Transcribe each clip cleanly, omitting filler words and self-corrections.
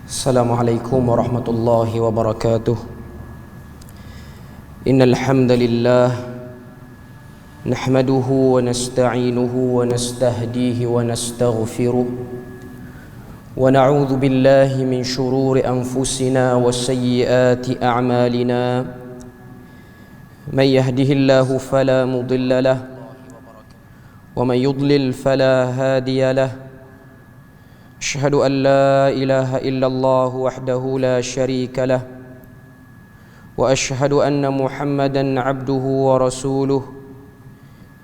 Assalamualaikum warahmatullahi wabarakatuh. Innal hamdalillah nahmaduhu wa nasta'inuhu wa nastahdihi wa nastaghfiruh wa na'udzu billahi min shururi anfusina wa sayyiati a'malina. Man yahdihillahu fala mudilla lahu wa man yudlil fala hadiya lahu. أشهد أن لا إله إلا الله وحده لا شريك له وأشهد أن محمدا عبده ورسوله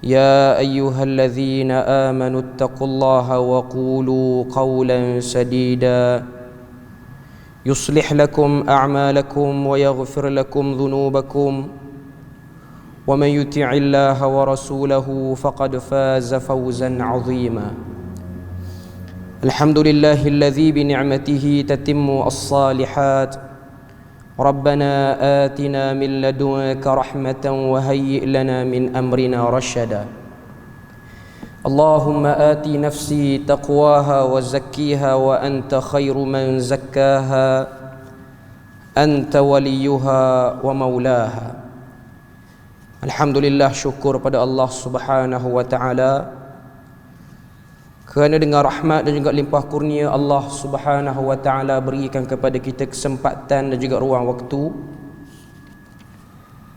يا أيها الذين آمنوا اتقوا الله وقولوا قولا سديدا يصلح لكم أعمالكم ويغفر لكم ذنوبكم ومن يطع الله ورسوله فقد فاز فوزا عظيما. الحمد لله الذي بنعمته تتم الصالحات. ربنا آتنا من لدنك رحمة وهيئ لنا من أمرنا رشدا. اللهم آت نفسي تقواها وزكيها وأنت خير من زكاها أنت وليها ومولاها. Alhamdulillah, syukur pada Allah Subhanahu wa taala kerana dengan rahmat dan juga limpah kurnia Allah Subhanahu wa taala berikan kepada kita kesempatan dan juga ruang waktu.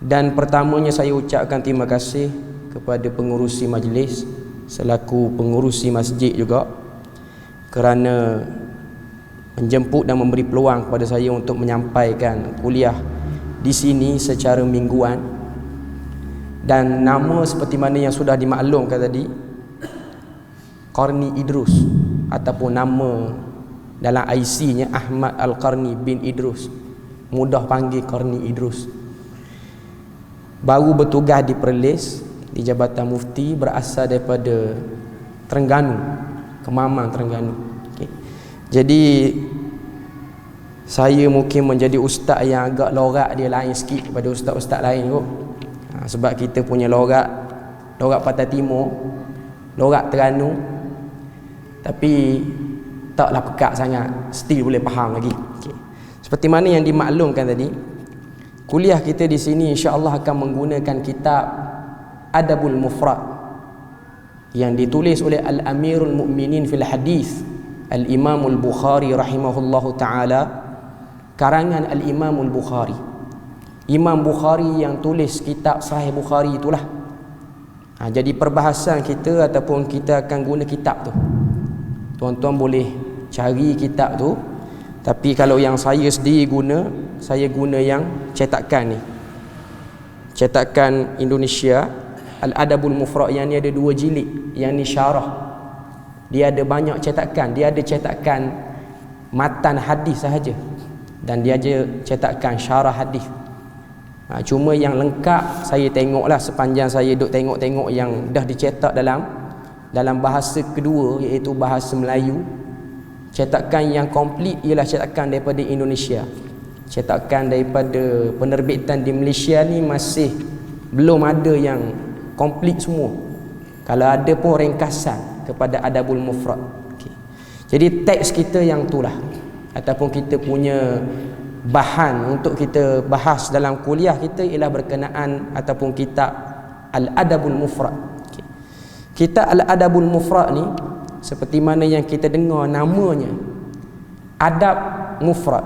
Dan pertamanya saya ucapkan terima kasih kepada pengurusi majlis selaku pengurusi masjid juga kerana menjemput dan memberi peluang kepada saya untuk menyampaikan kuliah di sini secara mingguan. Dan nama seperti mana yang sudah dimaklumkan tadi, Qarni Idrus, ataupun nama dalam IC-nya Ahmad Al-Qarni bin Idrus, mudah panggil Qarni Idrus. Baru bertugas di Perlis di Jabatan Mufti, berasal daripada Terengganu, Kemaman, Terengganu. Okay. Jadi saya mungkin menjadi ustaz yang agak lorak dia lain sikit daripada ustaz-ustaz lain kot. Sebab kita punya lorak Pantai Timur, lorak Terengganu, tapi taklah pekat sangat, still boleh faham lagi. Okay. Seperti mana yang dimaklumkan tadi, kuliah kita di sini insya-Allah akan menggunakan kitab Adabul Mufrad yang ditulis oleh Al-Amirul Mukminin fil Hadis Al-Imam Al-Bukhari rahimahullahu taala, karangan Al-Imam Al-Bukhari. Imam Bukhari yang tulis kitab Sahih Bukhari itulah. Jadi perbahasan kita ataupun kita akan guna kitab tu. Tuan-tuan boleh cari kitab tu, tapi kalau yang saya sendiri guna, saya guna yang cetakan ni, cetakan Indonesia, Al-Adabul Mufrad. Yang ni ada 2 jilid, yang ni syarah. Dia ada banyak cetakan, dia ada cetakan matan hadis sahaja, dan dia ada cetakan syarah hadis. Cuma yang lengkap saya tengoklah sepanjang saya duk tengok-tengok yang dah dicetak dalam bahasa kedua, iaitu bahasa Melayu. Cetakan yang komplit ialah cetakan daripada Indonesia. Cetakan daripada penerbitan di Malaysia ni masih belum ada yang komplit semua. Kalau ada pun ringkasan kepada Adabul Mufrad. Okay. Jadi teks kita yang itulah, ataupun kita punya bahan untuk kita bahas dalam kuliah kita ialah berkenaan ataupun kitab Al-Adabul Mufrad. Kitab Al-Adabul Mufrad ni seperti mana yang kita dengar namanya, Adab Mufrad,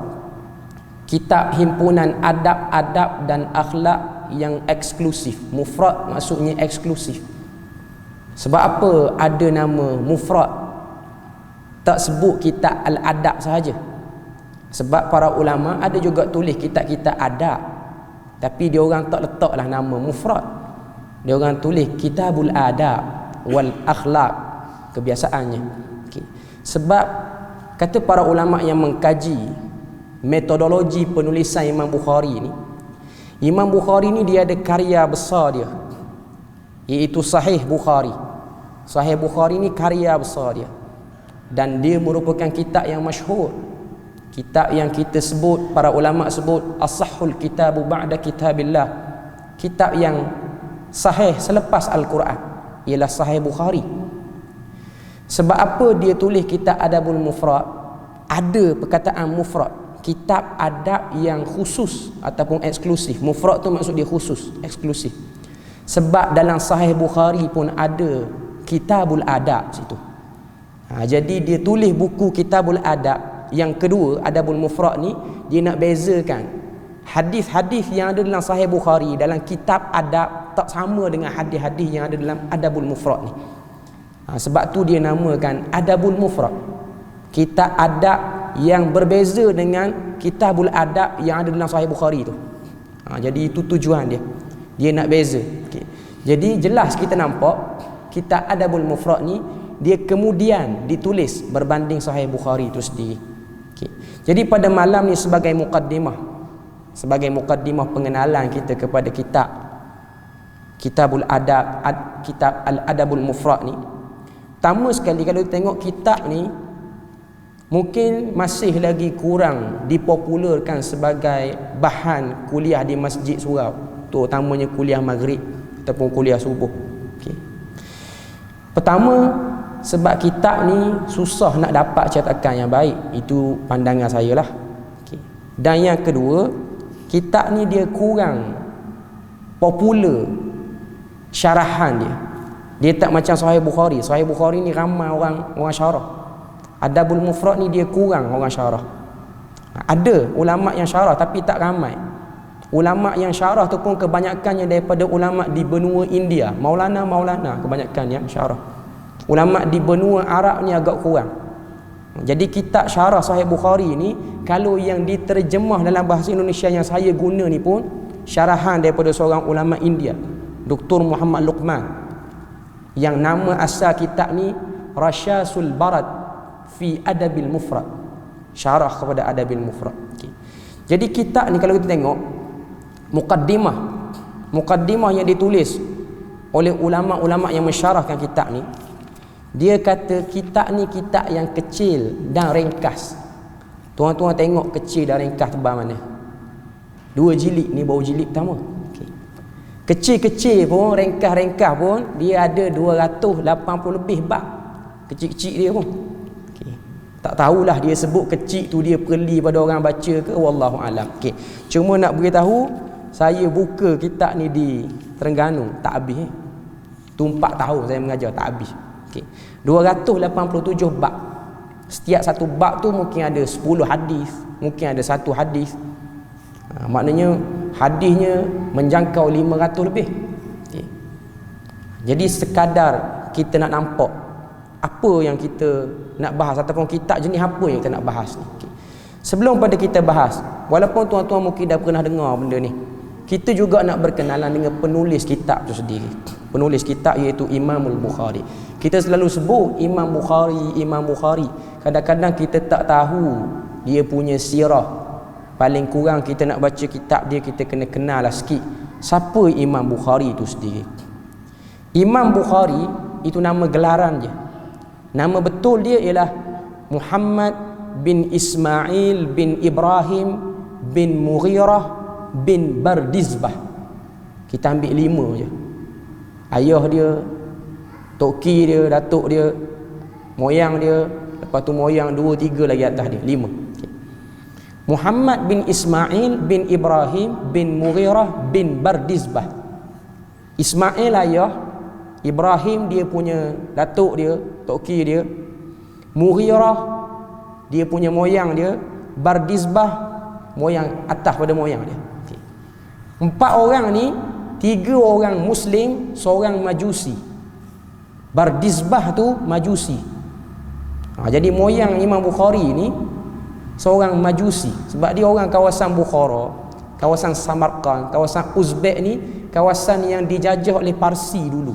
kitab himpunan adab-adab dan akhlak yang eksklusif. Mufrad maksudnya eksklusif. Sebab apa ada nama Mufrad, tak sebut kitab Al-Adab sahaja? Sebab para ulama ada juga tulis kitab-kitab adab, tapi dia orang tak letaklah nama Mufrad. Dia orang tulis Kitabul Adab wal Akhlaq, kebiasaannya. Okay. Sebab kata para ulama yang mengkaji metodologi penulisan Imam Bukhari ni, Imam Bukhari ni dia ada karya besar dia, iaitu Sahih Bukhari. Sahih Bukhari ni karya besar dia, dan dia merupakan kitab yang masyhur, kitab yang kita sebut, para ulama sebut as-sahhul kitabu ba'da kitabillah, kitab yang sahih selepas Al-Quran ialah Sahih Bukhari. Sebab apa dia tulis kitab Adabul Mufrad? ada perkataan mufrad, kitab adab yang khusus ataupun eksklusif. Mufrad tu maksud dia khusus, eksklusif. Sebab dalam Sahih Bukhari pun ada Kitabul Adab situ. Jadi dia tulis buku Kitabul Adab yang kedua, Adabul Mufrad ni, dia nak bezakan hadis-hadis yang ada dalam Sahih Bukhari dalam kitab adab tak sama dengan hadis-hadis yang ada dalam Adabul Mufrad ni. Sebab tu dia namakan Adabul Mufrad, kitab adab yang berbeza dengan Kitabul Adab yang ada dalam Sahih Bukhari tu. Jadi itu tujuan dia. Dia nak beza. Okay. Jadi jelas kita nampak kitab Adabul Mufrad ni dia kemudian ditulis berbanding Sahih Bukhari itu sendiri. Okay. Jadi pada malam ni sebagai mukaddimah pengenalan kita kepada Kitabul Adab, kitab Al-Adabul Mufrad ni. Pertama sekali kalau tengok kitab ni mungkin masih lagi kurang dipopularkan sebagai bahan kuliah di masjid surau, terutamanya kuliah maghrib ataupun kuliah subuh. Okay. Pertama, sebab kitab ni susah nak dapat cetakan yang baik. Itu pandangan saya lah. Okay. Dan yang kedua, kitab ni dia kurang popular syarahan dia. Dia tak macam Sahih Bukhari. Sahih Bukhari ni ramai orang syarah. Adabul Mufrad ni dia kurang orang syarah. Ada ulama yang syarah tapi tak ramai. Ulama yang syarah tu pun kebanyakannya daripada ulama di benua India. Maulana kebanyakan yang syarah. Ulama di benua Arab ni agak kurang. Jadi kitab syarah Sahih Bukhari ni kalau yang diterjemah dalam bahasa Indonesia yang saya guna ni pun syarahan daripada seorang ulama India, Dr. Muhammad Luqman, yang nama asal kitab ni Rasyasul Barad fi Adabil Mufrad, syarah kepada Adabil Mufrad. Okay. Jadi kitab ni kalau kita tengok mukaddimah yang ditulis oleh ulama-ulama yang mensyarahkan kitab ni, dia kata kitab ni kitab yang kecil dan ringkas. Tuan-tuan tengok kecil dan ringkas tebal mana? 2 jilid ni baru jilid pertama. Okay. Kecil-kecil pun, ringkas-ringkas pun dia ada 280 lebih bab. Kecil-kecil dia pun. Okay. Tak tahulah dia sebut kecil tu dia perli pada orang baca ke, wallahu alam. Okay. Cuma nak beritahu, saya buka kitab ni di Terengganu tak habis. Tu 4 tahun saya mengajar tak habis. Okay. 287 bab. Setiap satu bab tu mungkin ada 10 hadis, mungkin ada 1 hadis. Maknanya hadisnya menjangkau 500 lebih. Okay. Jadi sekadar kita nak nampak apa yang kita nak bahas ataupun kitab jenis apa yang kita nak bahas ni. Okay. Sebelum pada kita bahas, walaupun tuan-tuan mungkin dah pernah dengar benda ni, kita juga nak berkenalan dengan penulis kitab tu sendiri. Penulis kitab iaitu Imamul Bukhari. Kita selalu sebut Imam Bukhari. Kadang-kadang kita tak tahu dia punya sirah. Paling kurang kita nak baca kitab dia, kita kena kenal lah sikit siapa Imam Bukhari itu sendiri. Imam Bukhari itu nama gelaran dia. Nama betul dia ialah Muhammad bin Ismail bin Ibrahim bin Mughirah bin Bardizbah. Kita ambil 5 je. Ayah dia, toki dia, datuk dia, moyang dia, lepas tu moyang 2, 3 lagi atas dia, 5. Okay. Muhammad bin Ismail bin Ibrahim bin Mughirah bin Bardizbah. Ismail ayah, Ibrahim dia punya datuk dia, toki dia, Mughirah dia punya moyang dia, Bardizbah moyang atas pada moyang dia. Okay. 4 orang ni, 3 orang Muslim, seorang Majusi. Bardizbah tu Majusi. Jadi moyang Imam Bukhari ni seorang Majusi. Sebab dia orang kawasan Bukhara, kawasan Samarkand, kawasan Uzbek ni kawasan yang dijajah oleh Parsi dulu.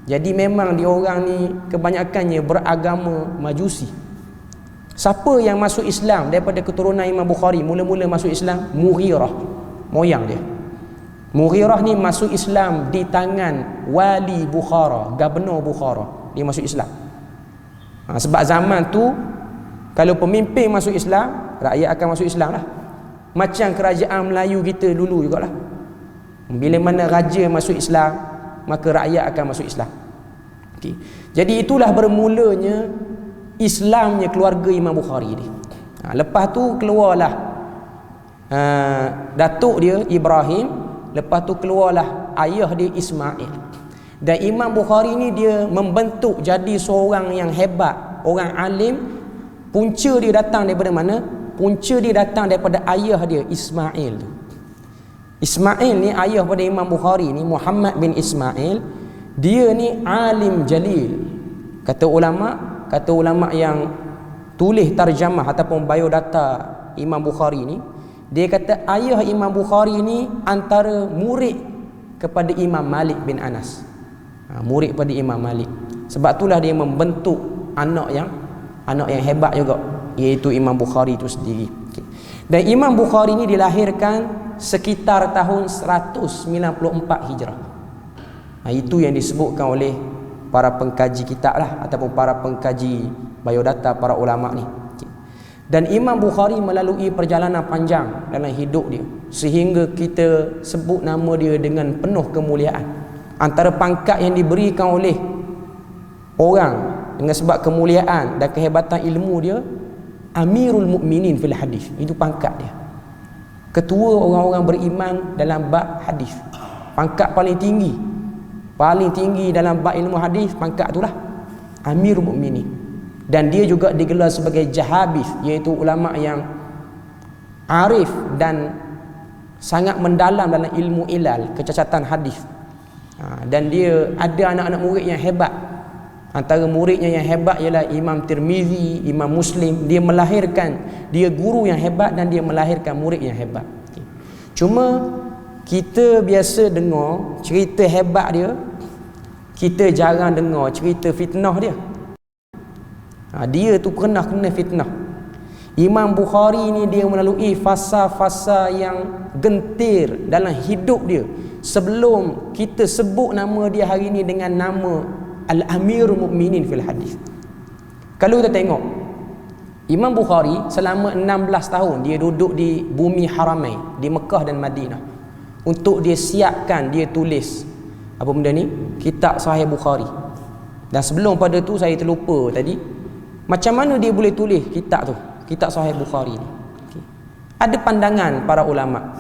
Jadi memang dia orang ni kebanyakannya beragama Majusi. Siapa yang masuk Islam daripada keturunan Imam Bukhari, mula-mula masuk Islam? Mughirah, moyang dia. Mughirah ni masuk Islam di tangan wali Bukhara, gubernur Bukhara. Dia masuk Islam. Sebab zaman tu kalau pemimpin masuk Islam, rakyat akan masuk Islam lah. Macam kerajaan Melayu kita dulu jugalah. Bila mana raja masuk Islam, maka rakyat akan masuk Islam. Okay. Jadi itulah bermulanya Islamnya keluarga Imam Bukhari ni. Lepas tu keluarlah datuk dia Ibrahim, lepas tu keluarlah ayah dia Ismail. Dan Imam Bukhari ni dia membentuk jadi seorang yang hebat, orang alim. Punca dia datang daripada mana? Punca dia datang daripada ayah dia Ismail tu. Ismail ni ayah pada Imam Bukhari ni, Muhammad bin Ismail. Dia ni alim jalil. Kata ulama yang tulis tarjamah ataupun biodata Imam Bukhari ni, dia kata ayah Imam Bukhari ni antara murid kepada Imam Malik bin Anas. Murid pada Imam Malik. Sebab itulah dia membentuk anak yang hebat juga, iaitu Imam Bukhari itu sendiri. Dan Imam Bukhari ni dilahirkan sekitar tahun 194 Hijrah. Itu yang disebutkan oleh para pengkaji kitab lah, ataupun para pengkaji biodata para ulama ni. Dan Imam Bukhari melalui perjalanan panjang dalam hidup dia, sehingga kita sebut nama dia dengan penuh kemuliaan. Antara pangkat yang diberikan oleh orang dengan sebab kemuliaan dan kehebatan ilmu dia, Amirul Mukminin fil hadis. Itu pangkat dia, ketua orang-orang beriman dalam bab hadis. Pangkat paling tinggi dalam bab ilmu hadis, pangkat itulah Amirul Mukminin. Dan dia juga digelar sebagai jahabis, iaitu ulama yang arif dan sangat mendalam dalam ilmu ilal, kecacatan hadis. Dan dia ada anak-anak murid yang hebat. Antara muridnya yang hebat ialah Imam Tirmizi, Imam Muslim. Dia guru yang hebat dan dia melahirkan murid yang hebat. Cuma kita biasa dengar cerita hebat dia, kita jarang dengar cerita fitnah dia. Dia tu kena fitnah. Imam Bukhari ni dia melalui fasa-fasa yang gentir dalam hidup dia, sebelum kita sebut nama dia hari ni dengan nama Al-Amirul Mukminin fil hadis. Kalau kita tengok Imam Bukhari selama 16 tahun dia duduk di bumi Haramain, di Mekah dan Madinah, untuk dia siapkan, dia tulis apa benda ni? Kitab Sahih Bukhari. Dan sebelum pada tu saya terlupa tadi, macam mana dia boleh tulis kitab tu, kitab Sahih Bukhari ni. Ada pandangan para ulama.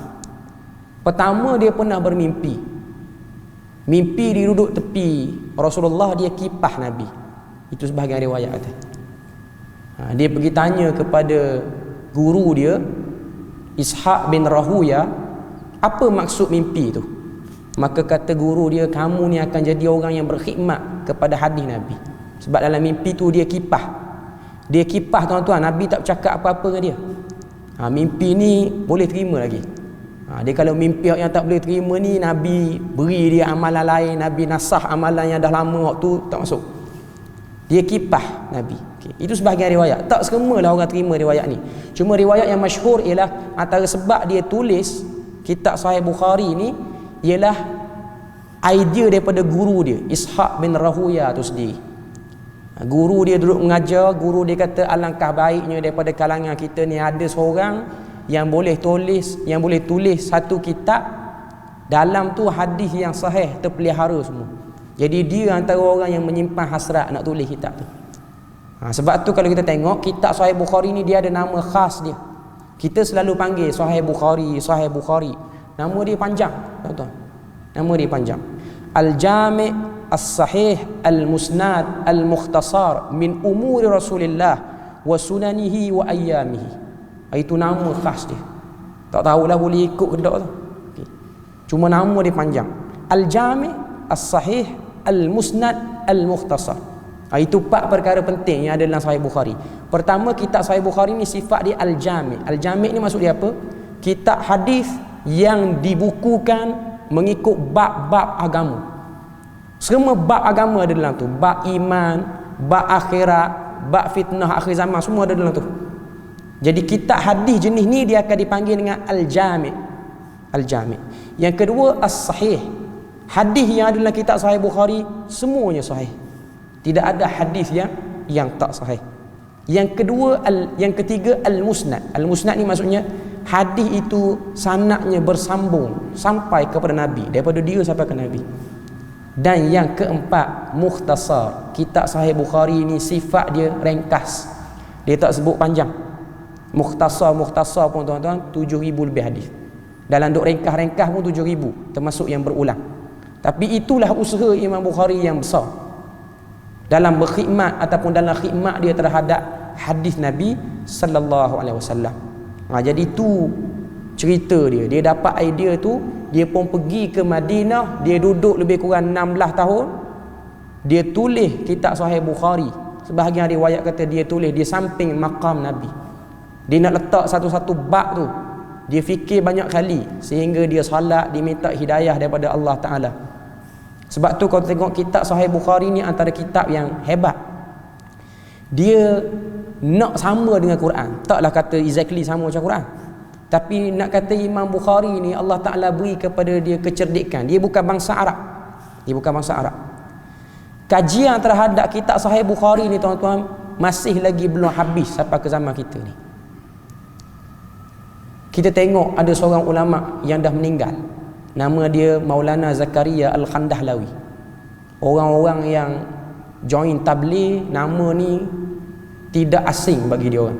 Pertama, dia pernah bermimpi. Mimpi dia duduk tepi Rasulullah, dia kipah Nabi. Itu sebahagian riwayat kata. Dia pergi tanya kepada guru dia Ishaq bin Rahuya, apa maksud mimpi tu? Maka kata guru dia, kamu ni akan jadi orang yang berkhidmat kepada hadis Nabi. Sebab dalam mimpi tu dia kipah. Dia kipah tuan-tuan, Nabi tak bercakap apa-apa dengan dia. Mimpi ni boleh terima lagi. Dia kalau mimpi yang tak boleh terima ni, Nabi beri dia amalan lain, Nabi nasah amalan yang dah lama waktu tak masuk. Dia kipah Nabi. Itu sebahagian riwayat. Tak semualah orang terima riwayat ni. Cuma riwayat yang masyhur ialah antara sebab dia tulis kitab Sahih Bukhari ni ialah idea daripada guru dia Ishaq bin Rahuya tu sendiri. Guru dia duduk mengajar, guru dia kata alangkah baiknya daripada kalangan kita ni ada seorang yang boleh tulis satu kitab, dalam tu hadis yang sahih terpelihara semua. Jadi dia antara orang yang menyimpan hasrat nak tulis kitab tu. Sebab tu kalau kita tengok kitab Sahih Bukhari ni dia ada nama khas dia. Kita selalu panggil Sahih Bukhari, Sahih Bukhari. Nama dia panjang, tuan-tuan. Nama dia panjang. Al-Jami' As-Sahih Al-Musnad Al-Mukhtasar min umuri Rasulillah wa sunanihi wa ayyamihi. Itu nama khas dia. Tak tahulah boleh ikut ke tak tu. Cuma nama dia panjang. Al-Jami' As-Sahih Al-Musnad Al-Mukhtasar. Itu 4 perkara penting yang ada dalam Sahih Bukhari. Pertama, kitab Sahih Bukhari ni sifat dia Al-Jami'. Al-Jami' ni maksud dia apa? Kitab hadis yang dibukukan mengikut bab-bab agama. Semua bab agama ada dalam tu. Bab iman, bab akhirat, bab fitnah akhir zaman, semua ada dalam tu. Jadi kitab hadis jenis ni dia akan dipanggil dengan Al-Jami'. Al-Jami'. Yang kedua, As-Sahih. Hadis yang ada dalam kitab Sahih Bukhari semuanya sahih. Tidak ada hadis yang tak sahih. Yang ketiga Al-Musnad. Al-Musnad ni maksudnya hadis itu sanadnya bersambung sampai kepada Nabi, daripada dia sampai ke Nabi. Dan yang keempat, Mukhtasar. Kitab Sahih Bukhari ni sifat dia ringkas. Dia tak sebut panjang. Mukhtasar pun tuan-tuan 7,000 lebih hadis. Dalam duk ringkas-ringkas pun 7,000, termasuk yang berulang. Tapi itulah usaha Imam Bukhari yang besar dalam berkhidmat ataupun dalam khidmat dia terhadap hadis Nabi sallallahu alaihi wasallam. Jadi tu cerita dia. Dia dapat idea tu, dia pun pergi ke Madinah, dia duduk lebih kurang 16 tahun. Dia tulis kitab Sahih Bukhari. Sebahagian riwayat kata dia tulis di samping makam Nabi. Dia nak letak satu-satu bab tu. Dia fikir banyak kali sehingga dia salat, dia minta hidayah daripada Allah Ta'ala. Sebab tu kalau tengok kitab Sahih Bukhari ni antara kitab yang hebat. Dia nak sama dengan Quran. Taklah kata exactly sama macam Quran. Tapi nak kata Imam Bukhari ni Allah Ta'ala beri kepada dia kecerdikan. Dia bukan bangsa Arab. Kajian terhadap kitab Sahih Bukhari ni tuan-tuan masih lagi belum habis sampai ke zaman kita ni. Kita tengok ada seorang ulama yang dah meninggal. Nama dia Maulana Zakaria Al-Khandahlawi. Orang-orang yang join tabligh, nama ni tidak asing bagi dia orang.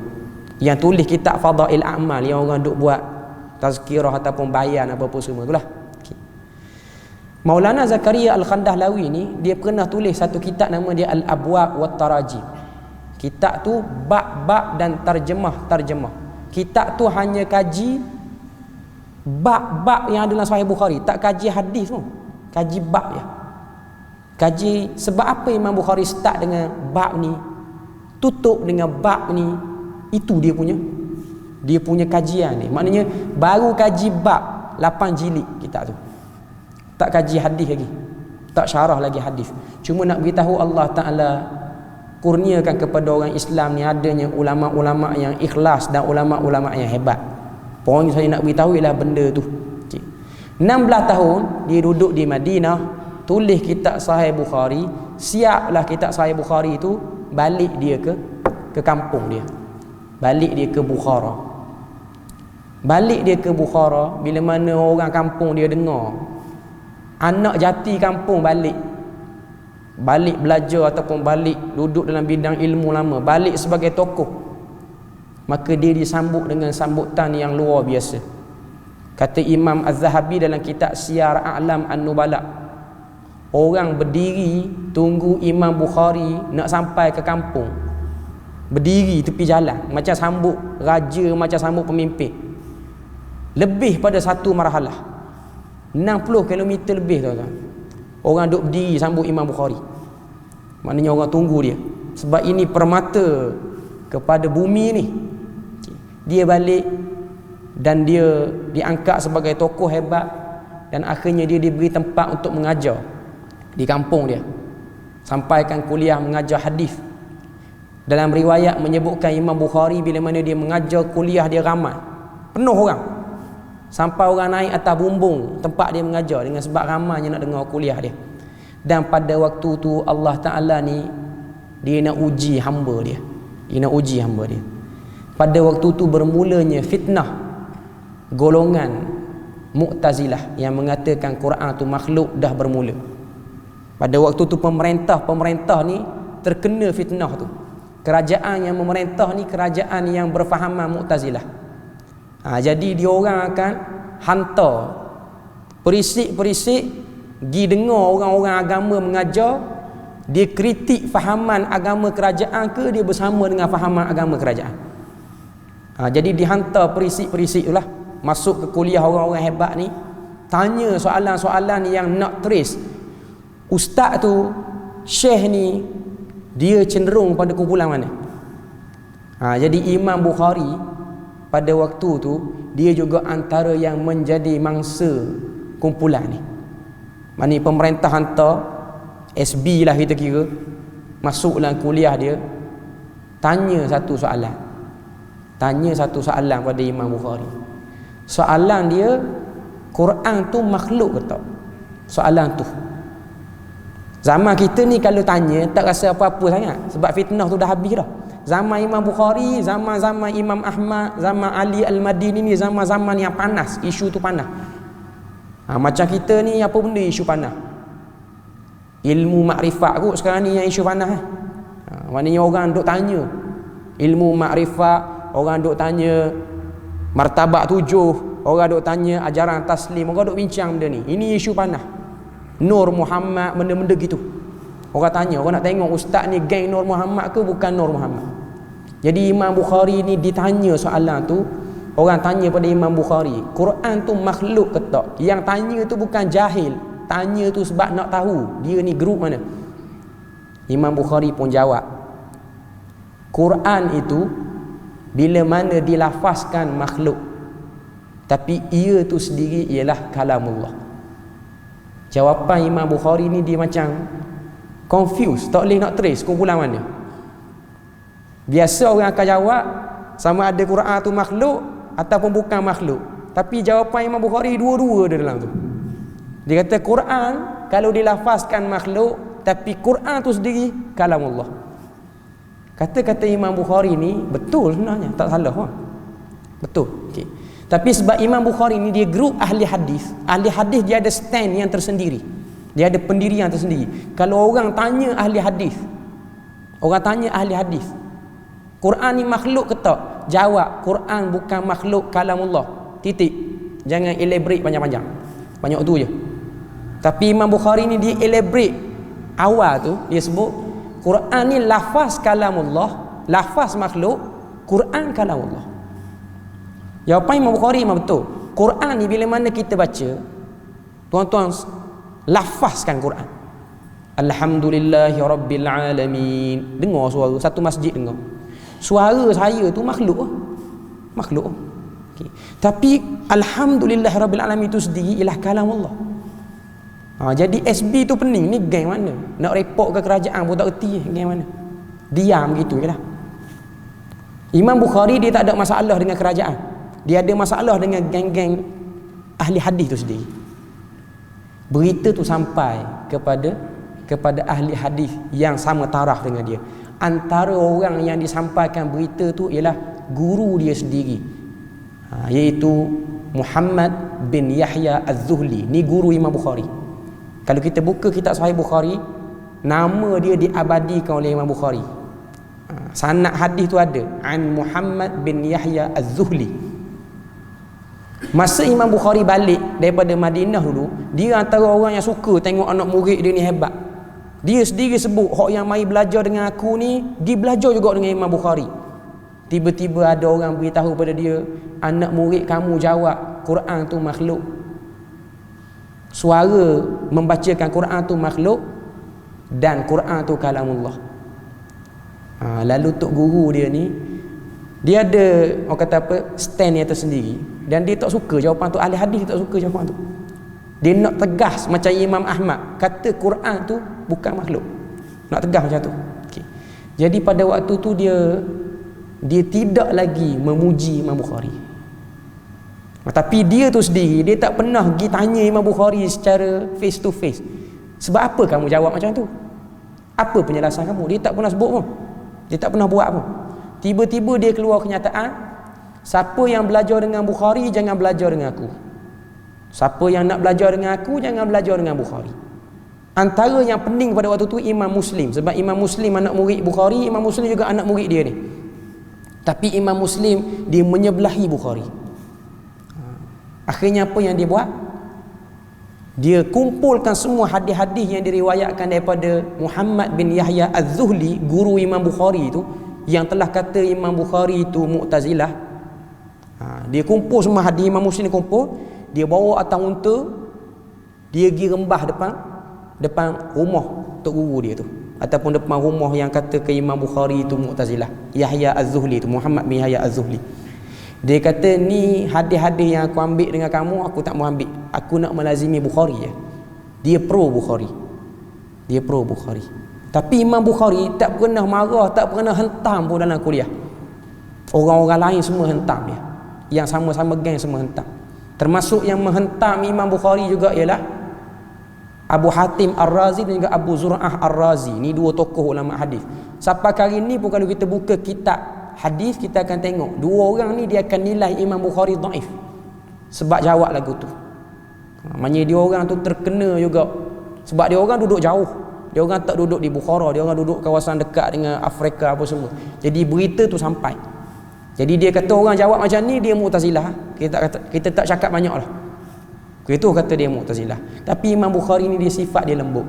Yang tulis kitab Fadail A'mal, yang orang duk buat tazkirah ataupun bayan apa-apa semua itulah. Okay. Maulana Zakaria Al-Khandahlawi ni dia pernah tulis satu kitab nama dia Al-Abwab wat Tarajim. Kitab tu bab-bab dan terjemah. Kitab tu hanya kaji bab-bab yang ada dalam Sahih Bukhari, tak kaji hadis pun, kaji bab je. Kaji sebab apa Imam Bukhari start dengan bab ni, tutup dengan bab ni. Itu dia punya kajian ni. Maknanya baru kaji bab 8 jilid kitab tu. Tak kaji hadis lagi, tak syarah lagi hadis. Cuma nak beritahu Allah Ta'ala kurniakan kepada orang Islam ni adanya ulama-ulama yang ikhlas dan ulama-ulama yang hebat. Poin saya nak beritahu ialah benda tu. 16 tahun dia duduk di Madinah, tulis kitab Sahih Bukhari, siaplah kitab Sahih Bukhari tu, balik dia ke kampung dia. Balik dia ke Bukhara. Bila mana orang kampung dia dengar, anak jati kampung balik belajar ataupun balik duduk dalam bidang ilmu lama, balik sebagai tokoh, maka dia disambut dengan sambutan yang luar biasa. Kata Imam Az-Zahabi dalam kitab Siyar A'lam An-Nubala, orang berdiri tunggu Imam Bukhari nak sampai ke kampung, berdiri tepi jalan macam sambut raja, macam sambut pemimpin. Lebih pada satu marhalah, 60 km lebih tuan-tuan, orang duk berdiri sambut Imam Bukhari. Maknanya orang tunggu dia. Sebab ini permata kepada bumi ni. Dia balik dan dia diangkat sebagai tokoh hebat, dan akhirnya dia diberi tempat untuk mengajar di kampung dia. Sampaikan kuliah mengajar hadis. Dalam riwayat menyebutkan Imam Bukhari bila mana dia mengajar kuliah dia ramai, penuh orang. Sampai orang naik atas bumbung tempat dia mengajar dengan sebab ramainya nak dengar kuliah dia. Dan pada waktu tu Allah Ta'ala ni dia nak uji hamba dia. Pada waktu tu bermulanya fitnah golongan Mu'tazilah yang mengatakan Quran tu makhluk dah bermula. Pada waktu tu pemerintah ni terkena fitnah tu. Kerajaan yang memerintah ni kerajaan yang berfahaman Mu'tazilah. Jadi dia orang akan hantar perisik-perisik pergi dengar orang-orang agama mengajar, dia kritik fahaman agama kerajaan ke dia bersama dengan fahaman agama kerajaan. Jadi dihantar perisik-perisik itulah masuk ke kuliah orang-orang hebat ni, tanya soalan-soalan yang nak trace ustaz tu, syekh ni dia cenderung pada kumpulan mana. Jadi Imam Bukhari pada waktu tu dia juga antara yang menjadi mangsa kumpulan ni. Maknanya pemerintah hantar SB lah kita kira, masuk dalam kuliah dia, tanya satu soalan pada Imam Bukhari. Soalan dia, Quran tu makhluk ke tak? Soalan tu zaman kita ni kalau tanya tak rasa apa-apa sangat, sebab fitnah tu dah habis dah. Zaman Imam Bukhari, zaman-zaman Imam Ahmad, zaman Ali Al-Madini ni zaman-zaman yang panas, isu tu panas. Macam kita ni apa benda isu panas? Ilmu makrifat kot sekarang ni yang isu panas. Maknanya orang duk tanya ilmu makrifat, orang duk tanya martabat 7, orang duk tanya ajaran taslim, orang duk bincang benda ni. Ini isu panah. Nur Muhammad, benda-benda gitu. Orang tanya, orang nak tengok ustaz ni geng Nur Muhammad ke bukan Nur Muhammad. Jadi Imam Bukhari ni ditanya soalan tu, orang tanya pada Imam Bukhari, Quran tu makhluk ke tak? Yang tanya tu bukan jahil, tanya tu sebab nak tahu dia ni grup mana. Imam Bukhari pun jawab, Quran itu bila mana dilafazkan makhluk, tapi ia tu sendiri ialah kalamullah. Jawapan Imam Bukhari ni dia macam confused, tak boleh nak trace kumpulan mana. Biasa orang akan jawab sama ada Quran tu makhluk ataupun bukan makhluk, tapi jawapan Imam Bukhari dua-dua dia dalam tu. Dia kata Quran kalau dilafazkan makhluk, tapi Quran tu sendiri kalamullah. Kata-kata Imam Bukhari ni betul sebenarnya, tak salah kan? Betul. Okey. Tapi sebab Imam Bukhari ni dia grup ahli hadis. Ahli hadis dia ada stand yang tersendiri. Dia ada pendirian tersendiri. Kalau orang tanya ahli hadis, orang tanya ahli hadis, Quran ni makhluk ke tak? Jawab, Quran bukan makhluk, kalamullah. Titik. Jangan elaborate panjang-panjang. Banyak tu je. Tapi Imam Bukhari ni dia elaborate. Awal tu dia sebut Quran ni lafaz kalamullah, lafaz makhluk, Quran kalamullah. Jawapan Imam Bukhari memang betul. Quran ni bila mana kita baca, tuan-tuan lafazkan Quran. Alhamdulillahi Rabbil Alamin. Dengar suara satu masjid dengar. Suara saya tu makhluk. Makhluk. Okay. Tapi Alhamdulillahi Rabbil Alamin itu sendiri ialah kalamullah. Jadi SB tu pening ni geng mana? Nak report ke kerajaan pun tak erti geng mana. Diam gitu je lah. Imam Bukhari dia tak ada masalah dengan kerajaan. Dia ada masalah dengan geng-geng ahli hadis tu sendiri. Berita tu sampai kepada ahli hadis yang sama taraf dengan dia. Antara orang yang disampaikan berita tu ialah guru dia sendiri, iaitu Muhammad bin Yahya Az-Zuhli. Ni guru Imam Bukhari. Kalau kita buka kitab Sahih Bukhari, nama dia diabadikan oleh Imam Bukhari. Sanad hadis tu ada an Muhammad bin Yahya Az-Zuhli. Masa Imam Bukhari balik daripada Madinah dulu, dia antara orang yang suka tengok anak murid dia ni hebat. Dia sendiri sebut, hak yang mai belajar dengan aku ni, dia belajar juga dengan Imam Bukhari. Tiba-tiba ada orang beritahu pada dia, anak murid kamu jawab Quran tu makhluk. Suara membacakan Quran tu makhluk dan Quran tu kalamullah. Lalu tok guru dia ni, dia ada orang kata apa, stand yang tersendiri, dan dia tak suka jawapan tu. Ahli hadis tak suka jawapan tu. Dia nak tegas macam Imam Ahmad, kata Quran tu bukan makhluk. Nak tegas macam tu. Okay. Jadi pada waktu tu dia tidak lagi memuji Imam Bukhari. Tapi dia tu sendiri, dia tak pernah pergi tanya Imam Bukhari secara face to face. Sebab apa kamu jawab macam tu? Apa penjelasan kamu? Dia tak pernah sebut pun. Dia tak pernah buat pun. Tiba-tiba dia keluar kenyataan, siapa yang belajar dengan Bukhari jangan belajar dengan aku. Siapa yang nak belajar dengan aku jangan belajar dengan Bukhari. Antara yang pening pada waktu tu Imam Muslim, sebab Imam Muslim anak murid Bukhari, Imam Muslim juga anak murid dia ni. Tapi Imam Muslim dia menyebelahi Bukhari. Akhirnya apa yang dia buat? Dia kumpulkan semua hadis-hadis yang diriwayatkan daripada Muhammad bin Yahya Az-Zuhli, guru Imam Bukhari itu, yang telah kata Imam Bukhari itu Mu'tazilah. Dia kumpul semua hadis Imam Muslim, kumpul, dia bawa atas unta, dia pergi rembah depan rumah tok guru dia tu, ataupun depan rumah yang kata ke Imam Bukhari itu Mu'tazilah, Yahya Az-Zuhli itu, Muhammad bin Yahya Az-Zuhli. Dia kata, ni hadis-hadis yang aku ambil dengan kamu, aku tak mau ambil. Aku nak melazimi Bukhari je. Dia pro Bukhari. Dia pro Bukhari. Tapi Imam Bukhari tak pernah marah, tak pernah hentam pun dalam kuliah. Orang-orang lain semua hentam dia. Yang sama-sama geng semua hentam. Termasuk yang menghentam Imam Bukhari juga ialah Abu Hatim Ar-Razi dan juga Abu Zur'ah Ar-Razi. Ni dua tokoh ulama hadis. Sampai kali ni pun kalau kita buka kitab hadis, kita akan tengok dua orang ni dia akan nilai Imam Bukhari dhaif sebab jawab lagu tu. Maknanya dia orang tu terkena juga sebab dia orang duduk jauh. Dia orang tak duduk di Bukhara, dia orang duduk kawasan dekat dengan Afrika apa semua. Jadi berita tu sampai. Jadi dia kata orang jawab macam ni dia Mu'tazilah. Kita tak cakap banyaklah. Itu kata dia Mu'tazilah. Tapi Imam Bukhari ni dia sifat dia lembut.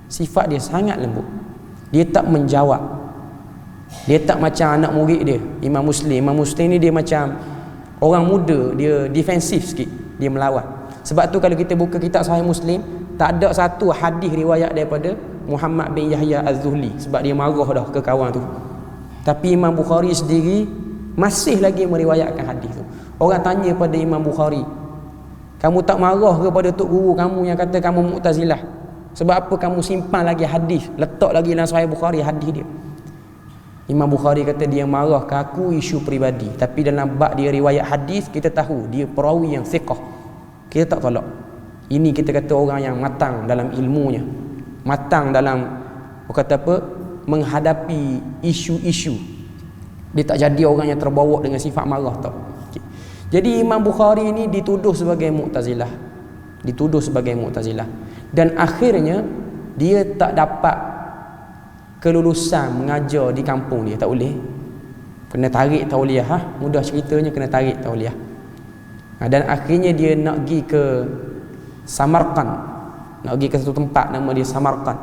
Sifat dia sangat lembut. Dia tak menjawab. Dia tak macam anak murid dia Imam Muslim. Imam Muslim ni dia macam orang muda, dia defensif sikit, dia melawan. Sebab tu kalau kita buka kitab Sahih Muslim, tak ada satu hadis riwayat daripada Muhammad bin Yahya Az-Zuhli, sebab dia marah dah ke kawan tu. Tapi Imam Bukhari sendiri masih lagi meriwayatkan hadis tu. Orang tanya pada Imam Bukhari, kamu tak marah kepada tok guru kamu yang kata kamu Mu'tazilah? Sebab apa kamu simpan lagi hadis, letak lagi dalam Sahih Bukhari hadis dia? Imam Bukhari kata dia marah ke aku isu peribadi, tapi dalam bab dia riwayat hadis kita tahu dia perawi yang thiqah. Kita tak tolak. Ini kita kata orang yang matang dalam ilmunya, matang dalam kata apa, menghadapi isu-isu. Dia tak jadi orang yang terbawa dengan sifat marah tau. Okay. Jadi Imam Bukhari ini dituduh sebagai Mu'tazilah. Dituduh sebagai Mu'tazilah. Dan akhirnya dia tak dapat kelulusan mengajar di kampung dia, tak boleh. Kena tarik tauliah, mudah ceritanya kena tarik tauliah. Dan akhirnya dia nak pergi ke Samarkand, nak pergi ke satu tempat nama dia Samarkand.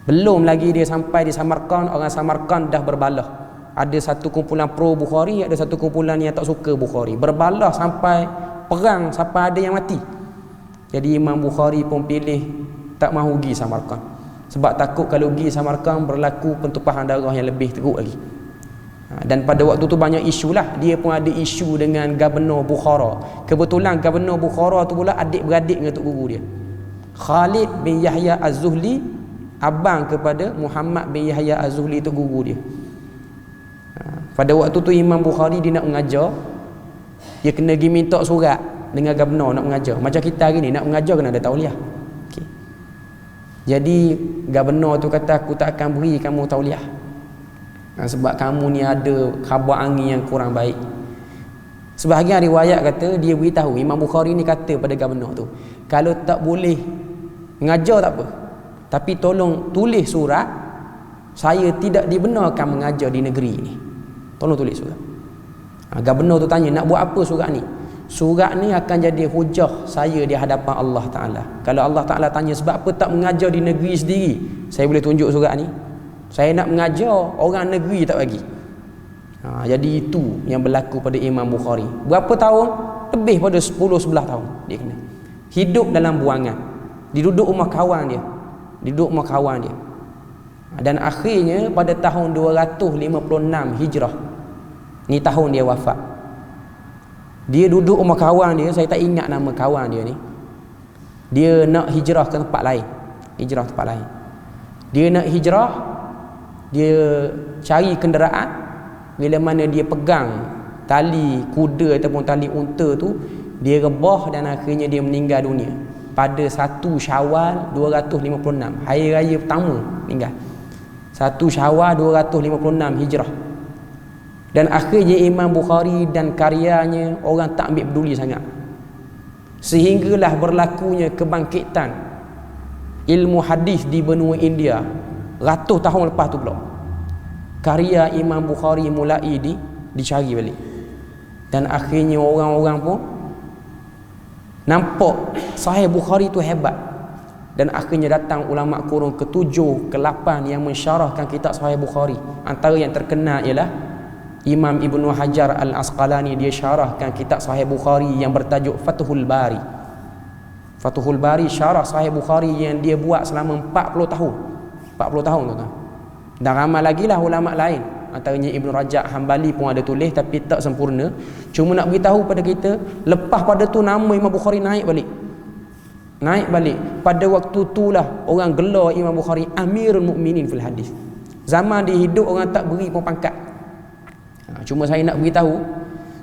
Belum lagi dia sampai di Samarkand, orang Samarkand dah berbalah. Ada satu kumpulan pro Bukhari, ada satu kumpulan yang tak suka Bukhari. Berbalah sampai perang, sampai ada yang mati. Jadi Imam Bukhari pun pilih tak mahu pergi Samarkand, sebab takut kalau pergi Samarkand berlaku pentumpahan darah yang lebih teruk lagi. Dan pada waktu tu banyak isu lah. Dia pun ada isu dengan Gubernur Bukhara. Kebetulan Gubernur Bukhara tu pula adik-beradik dengan tok guru dia, Khalid bin Yahya Az-Zuhli, abang kepada Muhammad bin Yahya Az-Zuhli, tok guru dia. Pada waktu tu Imam Bukhari dia nak mengajar, dia kena pergi minta surat dengan Gubernur nak mengajar. Macam kita hari ni nak mengajar kena ada tauliah. Okay. Jadi Gubernur tu kata aku tak akan beri kamu tauliah, sebab kamu ni ada khabar angin yang kurang baik. Sebahagian riwayat kata dia beritahu, Imam Bukhari ni kata pada Gubernur tu, kalau tak boleh mengajar tak apa, tapi tolong tulis surat saya tidak dibenarkan mengajar di negeri ni. Tolong tulis surat. Gubernur tu tanya, nak buat apa surat ni? Surat ni akan jadi hujah saya di hadapan Allah Ta'ala. Kalau Allah Ta'ala tanya sebab apa tak mengajar di negeri sendiri, saya boleh tunjuk surat ni. Saya nak mengajar, orang negeri tak bagi. Jadi itu yang berlaku pada Imam Bukhari. Berapa tahun? Lebih pada 10-11 tahun dia kena hidup dalam buangan. Diduduk rumah kawan dia. Dan akhirnya pada tahun 256 Hijrah, ni tahun dia wafat, dia duduk rumah kawan dia. Saya tak ingat nama kawan dia ni. Dia nak hijrah ke tempat lain. Dia nak hijrah, dia cari kenderaan. Bila mana dia pegang tali kuda ataupun tali unta tu, dia rebah dan akhirnya dia meninggal dunia pada 1 Syawal 256, hari raya pertama meninggal. 1 Syawal 256 Hijrah. Dan akhirnya Imam Bukhari dan karyanya orang tak ambil peduli sangat, sehinggalah berlakunya kebangkitan ilmu hadis di benua India ratus tahun lepas tu pula. Karya Imam Bukhari mulai dicari balik. Dan akhirnya orang-orang pun nampak Sahih Bukhari tu hebat. Dan akhirnya datang ulama kurun ke-7, ke-8 yang mensyarahkan kitab Sahih Bukhari. Antara yang terkenal ialah Imam Ibnu Hajar Al-Asqalani. Dia syarahkan kitab Sahih Bukhari yang bertajuk Fathul Bari. Fathul Bari syarah Sahih Bukhari yang dia buat selama 40 tahun. 40 tahun tuan-tuan. Dan ramai lagi lah ulama lain, antaranya Ibn Rajab Hambali pun ada tulis tapi tak sempurna. Cuma nak beritahu pada kita, lepas pada tu nama Imam Bukhari naik balik. Pada waktu itulah orang gelar Imam Bukhari Amirul Mukminin fil hadis. Zaman dia hidup orang tak beri pun pangkat. Cuma saya nak beritahu,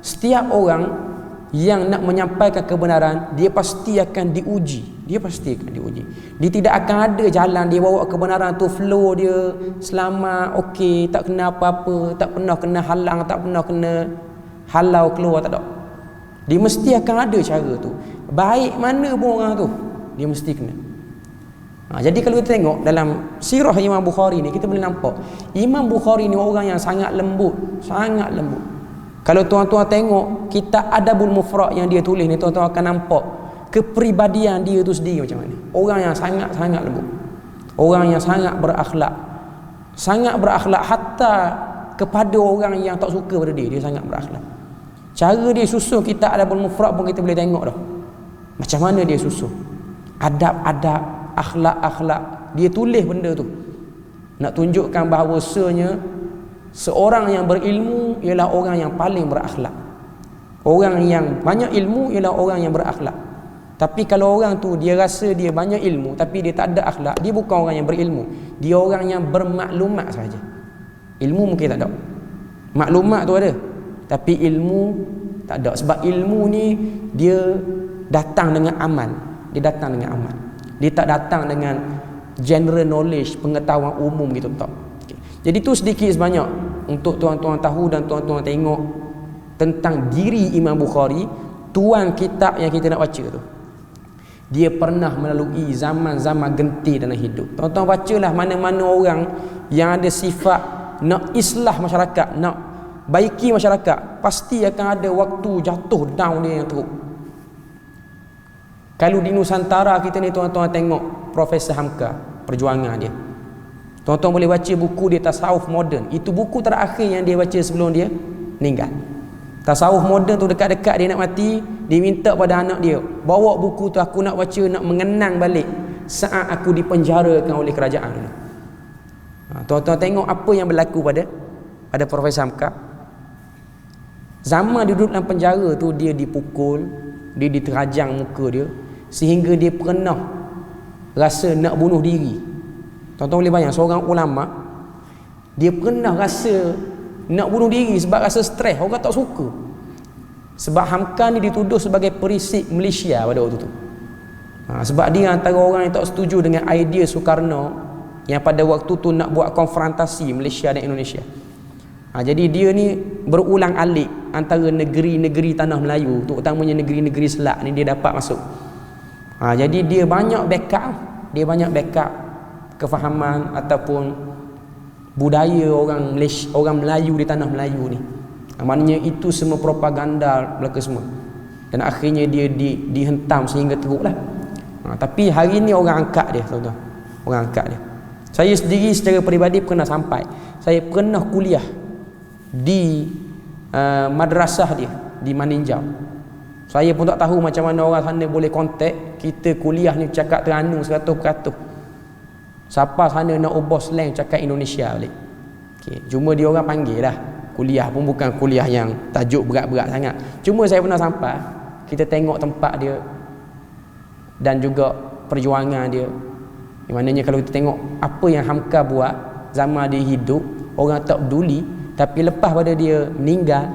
setiap orang yang nak menyampaikan kebenaran, dia pasti akan diuji. Dia tidak akan ada jalan dia bawa kebenaran tu flow dia selamat, okey, tak kena apa-apa, tak pernah kena halang, tak pernah kena halau keluar, tak ada. Dia mesti akan ada cara tu. Baik mana pun orang tu, dia mesti kena. Jadi kalau kita tengok dalam sirah Imam Bukhari ni, kita boleh nampak Imam Bukhari ni orang yang sangat lembut. Kalau tuan-tuan tengok kitab Adabul Mufrad yang dia tulis ni, tuan-tuan akan nampak kepribadian dia tu sendiri macam mana. Orang yang sangat-sangat lembut, orang yang sangat berakhlak, hatta kepada orang yang tak suka pada dia, dia sangat berakhlak. Cara dia susun kitab Adabul Mufrad pun kita boleh tengok dah macam mana dia susun. Adab-adab, akhlak-akhlak, dia tulis benda tu nak tunjukkan bahawasanya seorang yang berilmu ialah orang yang paling berakhlak. Orang yang banyak ilmu ialah orang yang berakhlak. Tapi kalau orang tu dia rasa dia banyak ilmu tapi dia tak ada akhlak, dia bukan orang yang berilmu, dia orang yang bermaklumat saja. Ilmu mungkin tak ada, maklumat tu ada, tapi ilmu tak ada. Sebab ilmu ni dia datang dengan amal. Dia datang dengan amal. Dia tak datang dengan general knowledge, pengetahuan umum gitu tak. Okay. Jadi tu sedikit sebanyak untuk tuan-tuan tahu dan tuan-tuan tengok tentang diri Imam Bukhari, tuan kitab yang kita nak baca tu. Dia pernah melalui zaman-zaman genting dalam hidup. Tuan-tuan bacalah mana-mana orang yang ada sifat nak islah masyarakat, nak baiki masyarakat, pasti akan ada waktu jatuh down dia yang teruk. Kalau di Nusantara kita ni, tuan-tuan tengok Profesor Hamka, perjuangan dia. Tuan-tuan boleh baca buku dia Tasawuf Moden. Itu buku terakhir yang dia baca sebelum dia meninggal. Tasawuf Moden tu dekat-dekat dia nak mati, dia minta pada anak dia, bawa buku tu aku nak baca, nak mengenang balik saat aku dipenjarakan oleh kerajaan. Tuan-tuan tengok apa yang berlaku pada Profesor Hamka. Zaman dia duduk dalam penjara tu, dia dipukul, dia diterajang muka dia, sehingga dia pernah rasa nak bunuh diri. Tuan-tuan boleh bayang, seorang ulama dia pernah rasa nak bunuh diri sebab rasa stres, orang tak suka. Sebab Hamka ni dituduh sebagai perisik Malaysia pada waktu tu. Sebab dia antara orang yang tak setuju dengan idea Soekarno yang pada waktu tu nak buat konfrontasi Malaysia dan Indonesia. Jadi dia ni berulang alik antara negeri-negeri tanah Melayu, terutamanya negeri-negeri Selak ni dia dapat masuk. Jadi dia banyak backup kefahaman ataupun budaya orang Malaysia, orang Melayu di tanah Melayu ni. Maknanya itu semua propaganda belaka semua. Dan akhirnya dia dihentam sehingga teruklah. Tapi hari ni orang angkat dia, tuan-tuan. Orang angkat dia. Saya sendiri secara peribadi pernah sampai. Saya pernah kuliah di madrasah dia di Maninjau. Saya pun tak tahu macam mana orang sana boleh kontak kita. Kuliah ni cakap Terengganu 100%. Siapa sana nak ubah slang cakap Indonesia balik. Okay. Cuma dia orang panggil lah. Kuliah pun bukan kuliah yang tajuk berat-berat sangat. Cuma saya pernah sampai, kita tengok tempat dia dan juga perjuangan dia. Yang maknanya kalau kita tengok apa yang Hamka buat zaman dia hidup, orang tak peduli. Tapi lepas pada dia meninggal,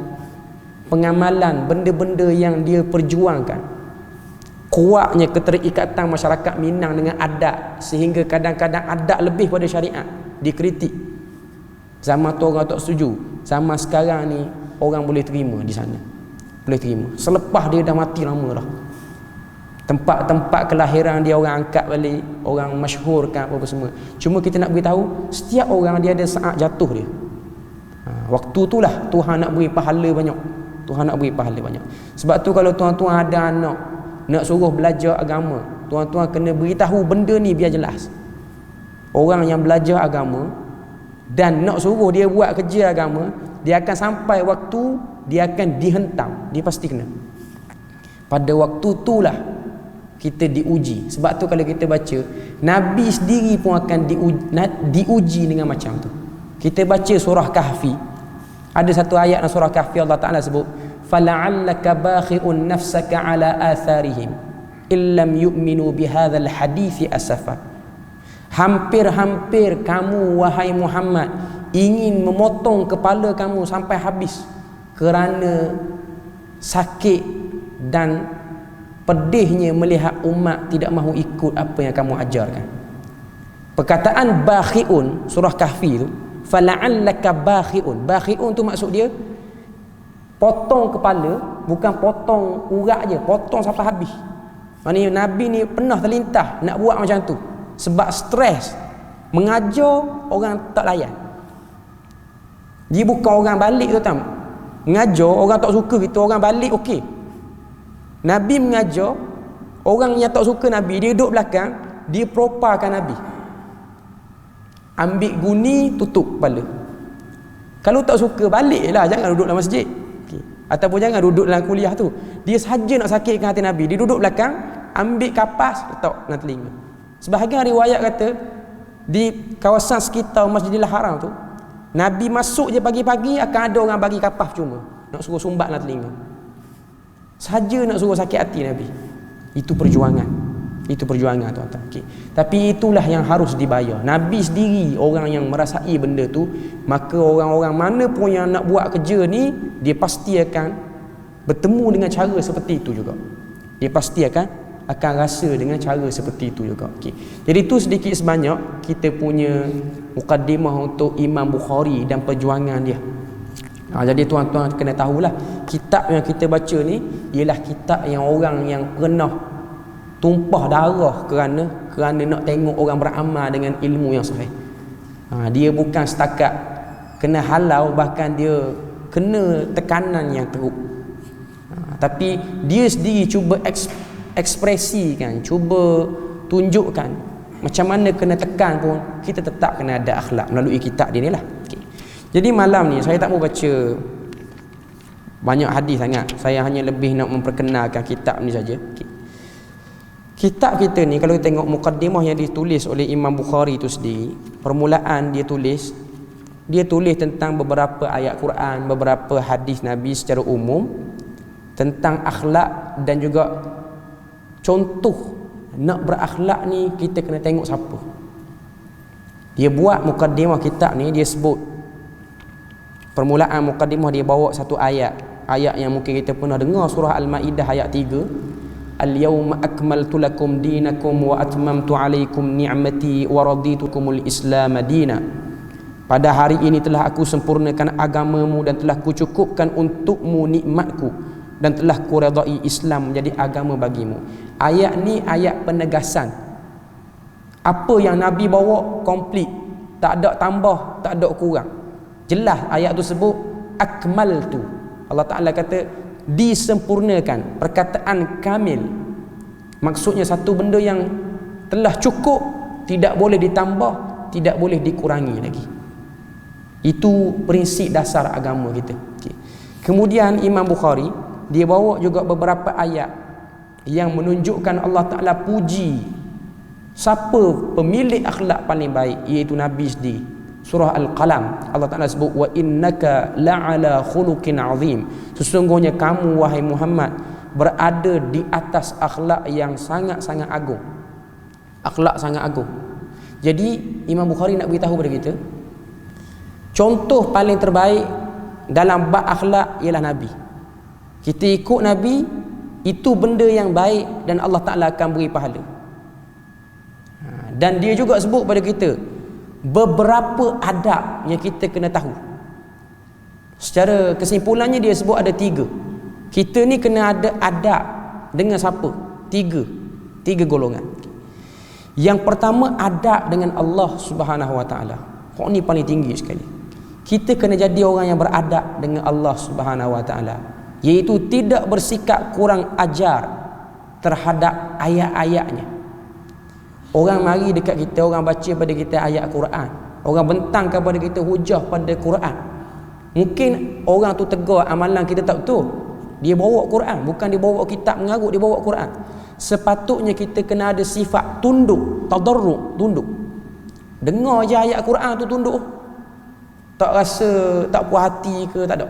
pengamalan benda-benda yang dia perjuangkan, kuatnya keterikatan masyarakat Minang dengan adat, sehingga kadang-kadang adat lebih pada syariat dikritik. Zaman tu orang tak setuju. Zaman sekarang ni orang boleh terima di sana. Boleh terima. Selepas dia dah mati lama dah. Tempat-tempat kelahiran dia orang angkat balik, orang masyhurkan apa semua. Cuma kita nak beritahu, setiap orang dia ada saat jatuh dia. Waktu itulah Tuhan nak beri pahala banyak. Tuhan nak beri pahala banyak. Sebab tu kalau tuan-tuan ada anak nak suruh belajar agama, tuan-tuan kena beritahu benda ni biar jelas. Orang yang belajar agama dan nak suruh dia buat kerja agama, dia akan sampai waktu dia akan dihentam. Dia pasti kena. Pada waktu itulah kita diuji. Sebab tu kalau kita baca, Nabi sendiri pun akan diuji dengan macam tu. Kita baca surah Kahfi, ada satu ayat dalam surah Kahfi Allah Ta'ala sebut, fala'allaka bakhi'un nafsaka ala atharihim illam yu'minu bihadzal hadithi asafa. Hampir-hampir kamu wahai Muhammad ingin memotong kepala kamu sampai habis kerana sakit dan pedihnya melihat umat tidak mahu ikut apa yang kamu ajarkan. Perkataan bakhi'un surah Kahfi tu, fala'allaka bakhi'un. Bakhi'un tu maksud dia potong kepala, bukan potong urat je, potong sampai habis. Maksudnya Nabi ni pernah terlintas nak buat macam tu sebab stres, mengajar orang tak layan. Dia bukan orang balik tu tam. Mengajar, orang tak suka kita, orang balik okey. Nabi mengajar, orang yang tak suka Nabi, dia duduk belakang, dia propakan Nabi. Ambil guni, tutup kepala. Kalau tak suka, baliklah, jangan duduk dalam masjid. Okay. Ataupun jangan duduk dalam kuliah tu. Dia saja nak sakitkan hati Nabi. Dia duduk belakang, ambil kapas, letak dalam telinga. Sebahagian riwayat kata, di kawasan sekitar Masjidil Haram tu, Nabi masuk je pagi-pagi, akan ada orang bagi kapas cuma. Nak suruh sumbat dalam telinga. Saja nak suruh sakit hati Nabi. Itu perjuangan. Itu perjuangan tuan-tuan. Okay. Tapi itulah yang harus dibayar. Nabi sendiri orang yang merasai benda tu, maka orang-orang mana pun yang nak buat kerja ni, dia pasti akan bertemu dengan cara seperti itu juga. Dia pasti akan rasa dengan cara seperti itu juga. Okay. Jadi itu sedikit sebanyak kita punya mukaddimah untuk Imam Bukhari dan perjuangan dia. Jadi tuan-tuan kena tahulah, kitab yang kita baca ni ialah kitab yang orang yang pernah tumpah darah kerana nak tengok orang beramal dengan ilmu yang sahih. Dia bukan setakat kena halau, bahkan dia kena tekanan yang teruk. Tapi dia sendiri cuba ekspresikan, cuba tunjukkan macam mana kena tekan pun kita tetap kena ada akhlak melalui kitab dia ni lah. Okay. Jadi malam ni saya tak mau baca banyak hadis sangat. Saya hanya lebih nak memperkenalkan kitab ni saja. Okay. Kitab kita ni kalau kita tengok mukaddimah yang ditulis oleh Imam Bukhari itu sendiri, permulaan dia tulis tentang beberapa ayat Quran, beberapa hadis Nabi secara umum tentang akhlak dan juga contoh nak berakhlak ni kita kena tengok siapa. Dia buat mukaddimah kitab ni, dia sebut permulaan mukaddimah, dia bawa satu ayat yang mungkin kita pernah dengar, surah Al-Maidah ayat 3. Al-yawma akmaltu lakum dinakum wa atmamtu alaikum ni'mati wa raditukumul Islam dina. Pada hari ini telah aku sempurnakan agamamu dan telah kucukupkan untukmu nikmatku dan telah kuredai Islam menjadi agama bagimu. Ayat ni ayat penegasan. Apa yang Nabi bawa komplit, tak ada tambah, tak ada kurang. Jelas ayat tu sebut akmaltu. Allah Ta'ala kata disempurnakan, perkataan kamil. Maksudnya satu benda yang telah cukup, tidak boleh ditambah, tidak boleh dikurangi lagi. Itu prinsip dasar agama kita. Okay. Kemudian Imam Bukhari dia bawa juga beberapa ayat yang menunjukkan Allah Ta'ala puji siapa pemilik akhlak paling baik, iaitu Nabi sendiri. Surah Al-Qalam, Allah Ta'ala sebut wa innaka la'ala khuluqin azim. Sesungguhnya kamu wahai Muhammad berada di atas akhlak yang sangat-sangat agung. Akhlak sangat agung. Jadi Imam Bukhari nak beritahu kepada kita, contoh paling terbaik dalam bab akhlak ialah Nabi. Kita ikut Nabi, itu benda yang baik dan Allah Ta'ala akan beri pahala. Dan dia juga sebut pada kita beberapa adab yang kita kena tahu. Secara kesimpulannya dia sebut ada 3. Kita ni kena ada adab dengan siapa? 3 golongan. Yang pertama adab dengan Allah Subhanahu Wa Ta'ala. Kok ni paling tinggi sekali. Kita kena jadi orang yang beradab dengan Allah Subhanahu Wa Ta'ala, iaitu tidak bersikap kurang ajar terhadap ayat-ayatnya. Orang mari dekat kita, orang baca pada kita ayat Quran, orang bentang kepada kita hujah pada Quran. Mungkin orang tu tegur amalan kita tak betul, dia bawa Quran, bukan dia bawa kitab mengarut, dia bawa Quran. Sepatutnya kita kena ada sifat tunduk, tadarruk, tunduk. Dengar je ayat Quran tu tunduk, tak rasa tak puas hati ke, tak ada.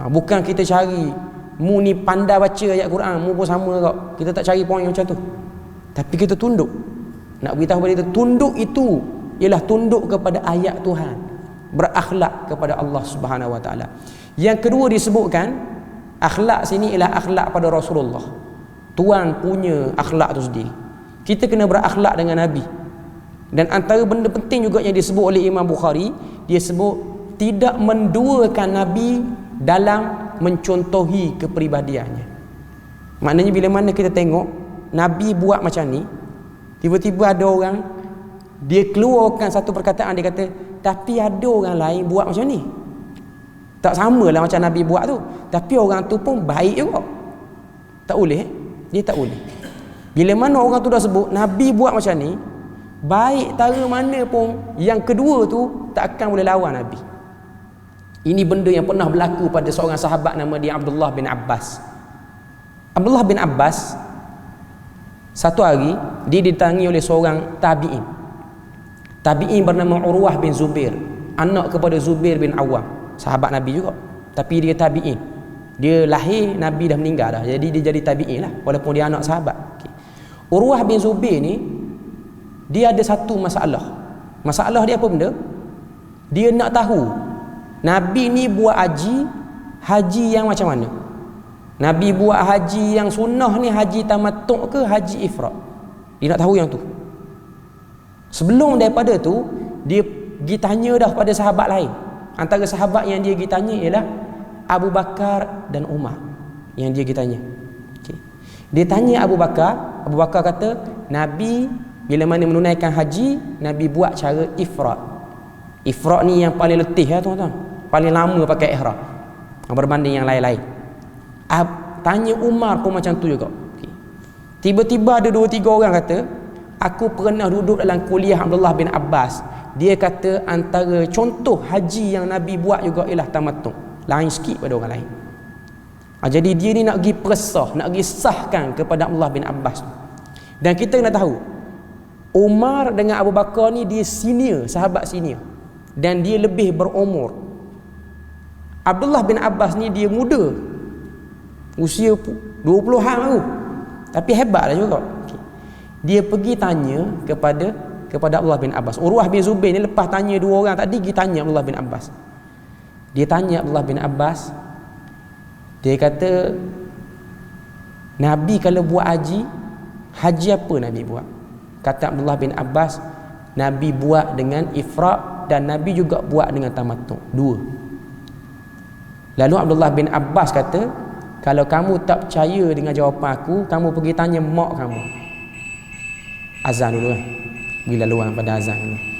Bukan kita cari mu ni pandai baca ayat Quran, mu pun sama kau. Kita tak cari poin macam tu. Tapi kita tunduk. Nak beritahu kepada kita, tunduk itu ialah tunduk kepada ayat Tuhan, berakhlak kepada Allah Subhanahu Wa Ta'ala. Yang kedua disebutkan akhlak sini ialah akhlak pada Rasulullah. Tuhan punya akhlak tu sendiri. Kita kena berakhlak dengan Nabi. Dan antara benda penting juga yang disebut oleh Imam Bukhari, dia sebut tidak menduakan Nabi dalam mencontohi kepribadiannya. Maknanya bila mana kita tengok Nabi buat macam ni, tiba-tiba ada orang dia keluarkan satu perkataan, dia kata tapi ada orang lain buat macam ni. Tak samalah macam Nabi buat tu. Tapi orang tu pun baik juga. Tak boleh. Dia tak boleh. Bila mana orang tu dah sebut Nabi buat macam ni, baik tara mana pun yang kedua tu tak akan boleh lawan Nabi. Ini benda yang pernah berlaku pada seorang sahabat nama dia Abdullah bin Abbas. Abdullah bin Abbas satu hari dia ditangi oleh seorang tabi'in. Tabi'in bernama Urwah bin Zubair, anak kepada Zubair bin Awam, sahabat Nabi juga. Tapi dia tabi'in. Dia lahir Nabi dah meninggal dah. Jadi dia jadi tabi'in lah walaupun dia anak sahabat. Okay. Urwah bin Zubair ni dia ada satu masalah. Masalah dia apa benda? Dia nak tahu Nabi ni buat haji yang macam mana? Nabi buat haji yang sunnah ni haji tamattu' ke haji ifrad? Dia nak tahu yang tu. Sebelum daripada tu dia pergi tanya dah pada sahabat lain. Antara sahabat yang dia pergi tanya ialah Abu Bakar dan Umar. Yang dia pergi tanya. Okay. Dia tanya Abu Bakar. Abu Bakar kata Nabi bila mana menunaikan haji, Nabi buat cara ifrad. Ifrad ni yang paling letih ya tuan-tuan. Paling lama pakai ihram berbanding yang lain-lain. Tanya Umar pun macam tu juga. Okay. Tiba-tiba ada 2-3 orang kata, aku pernah duduk dalam kuliah Abdullah bin Abbas. Dia kata antara contoh haji yang Nabi buat juga ialah tamattu'. Lain sikit pada orang lain. Jadi dia ni nak pergi peresah, nak pergi sahkan kepada Abdullah bin Abbas. Dan kita kena tahu, Umar dengan Abu Bakar ni dia senior, sahabat senior. Dan dia lebih berumur. Abdullah bin Abbas ni dia muda. Usia 20-an baru. Tapi hebatlah juga. Dia pergi tanya kepada Abdullah bin Abbas. Urwah bin Zubair ni lepas tanya 2 orang tadi, dia tanya Abdullah bin Abbas. Dia tanya Abdullah bin Abbas. Dia kata Nabi kalau buat haji apa Nabi buat? Kata Abdullah bin Abbas, Nabi buat dengan ifrad dan Nabi juga buat dengan tamattu'. 2. Lalu Abdullah bin Abbas kata, kalau kamu tak percaya dengan jawapan aku, kamu pergi tanya mak kamu. Azan dulu kan. Bila luar pada azan dulu.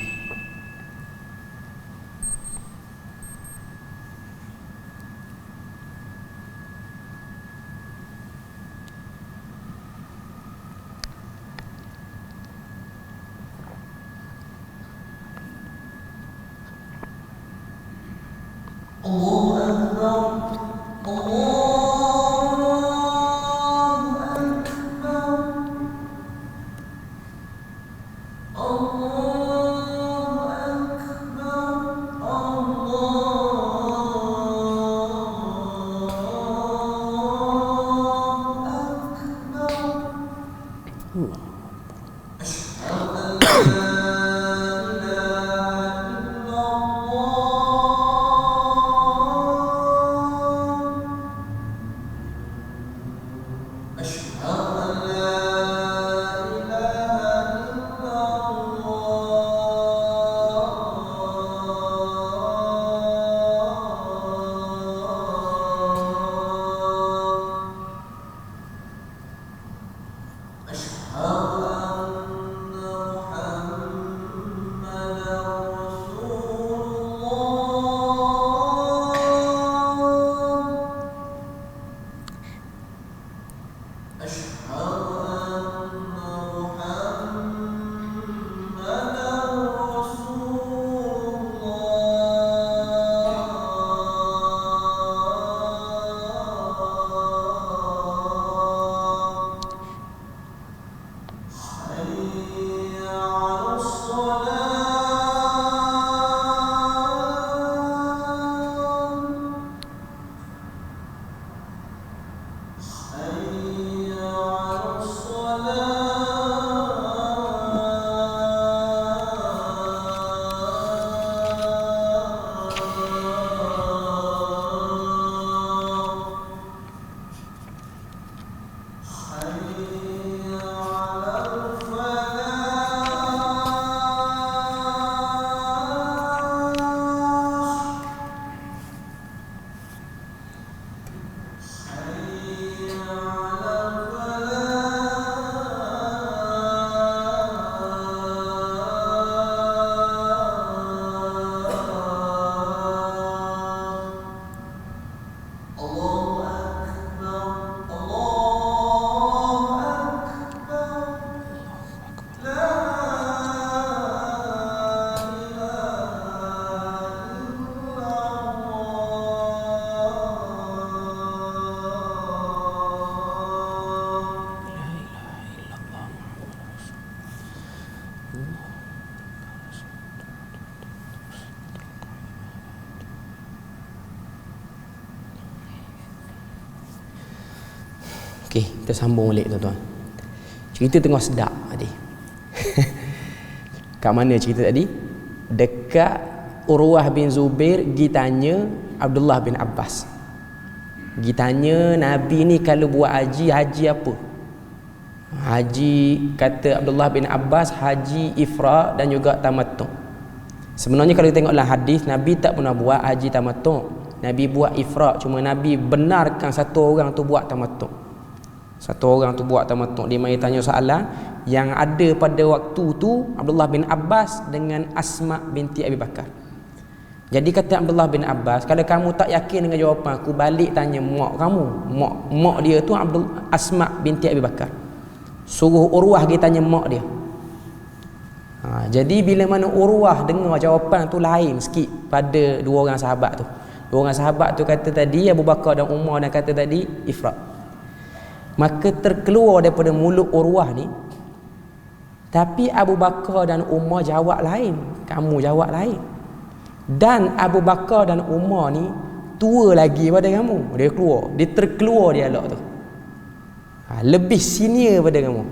Okey, kita sambung balik tuan-tuan. Cerita tengah sedap tadi. Kat mana cerita tadi? Dekat Urwah bin Zubair pergi tanya Abdullah bin Abbas. Pergi tanya Nabi ni kalau buat haji apa? Haji, kata Abdullah bin Abbas, haji ifrad dan juga tamattu'. Sebenarnya kalau kita tengok dalam hadis, Nabi tak pernah buat haji tamattu'. Nabi buat ifrad, cuma Nabi benarkan satu orang tu buat tamattu'. Satu orang tu buat tamattu'. Dia mai tanya soalan yang ada pada waktu tu Abdullah bin Abbas dengan Asma binti Abi Bakar. Jadi kata Abdullah bin Abbas, kalau kamu tak yakin dengan jawapan aku, balik tanya mak kamu. Mak dia tu Asma binti Abi Bakar. Suruh Urwah pergi tanya mak dia. Jadi bila mana Urwah dengar jawapan tu lain sikit pada dua orang sahabat tu. Dua orang sahabat tu kata tadi, Abu Bakar dan Umar, dan kata tadi ifrad. Maka terkeluar daripada mulut Urwah ni, tapi Abu Bakar dan Umar jawab lain, kamu jawab lain. Dan Abu Bakar dan Umar ni tua lagi pada kamu. Dia terkeluar dialog tu. Lebih senior pada kamu.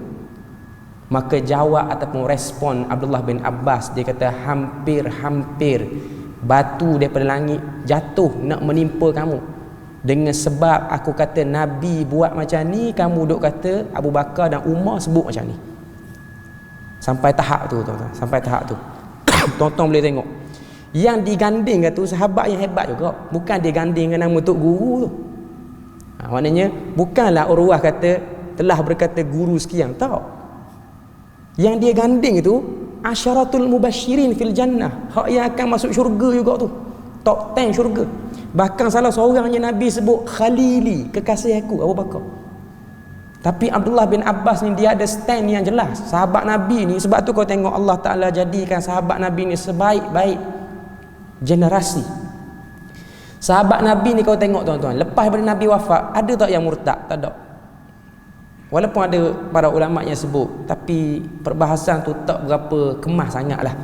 Maka jawab ataupun respon Abdullah bin Abbas, dia kata hampir batu daripada langit jatuh nak menimpa kamu. Dengan sebab aku kata Nabi buat macam ni, kamu duk kata Abu Bakar dan Umar sebut macam ni. Sampai tahap tu tuan-tuan, sampai tahap tu. Tonton boleh tengok. Yang diganding tu sahabat yang hebat juga. Bukan dia ganding dengan nama Tok Guru tu. Maknanya bukanlah Urwah kata telah berkata guru sekian, tak. Yang dia ganding itu asyaratul mubasyirin fil jannah, hak yang akan masuk syurga juga tu, top 10 syurga. Bahkan salah seorangnya Nabi sebut Khalili, kekasih aku, Abu Bakar. Tapi Abdullah bin Abbas ni dia ada stand yang jelas, sahabat Nabi ni. Sebab tu kau tengok Allah Ta'ala jadikan sahabat Nabi ni sebaik-baik generasi. Sahabat Nabi ni kau tengok tuan-tuan, lepas daripada Nabi wafat, ada tak yang murtad? Tak ada. Walaupun ada para ulama yang sebut, tapi perbahasan tu tak berapa kemas sangatlah.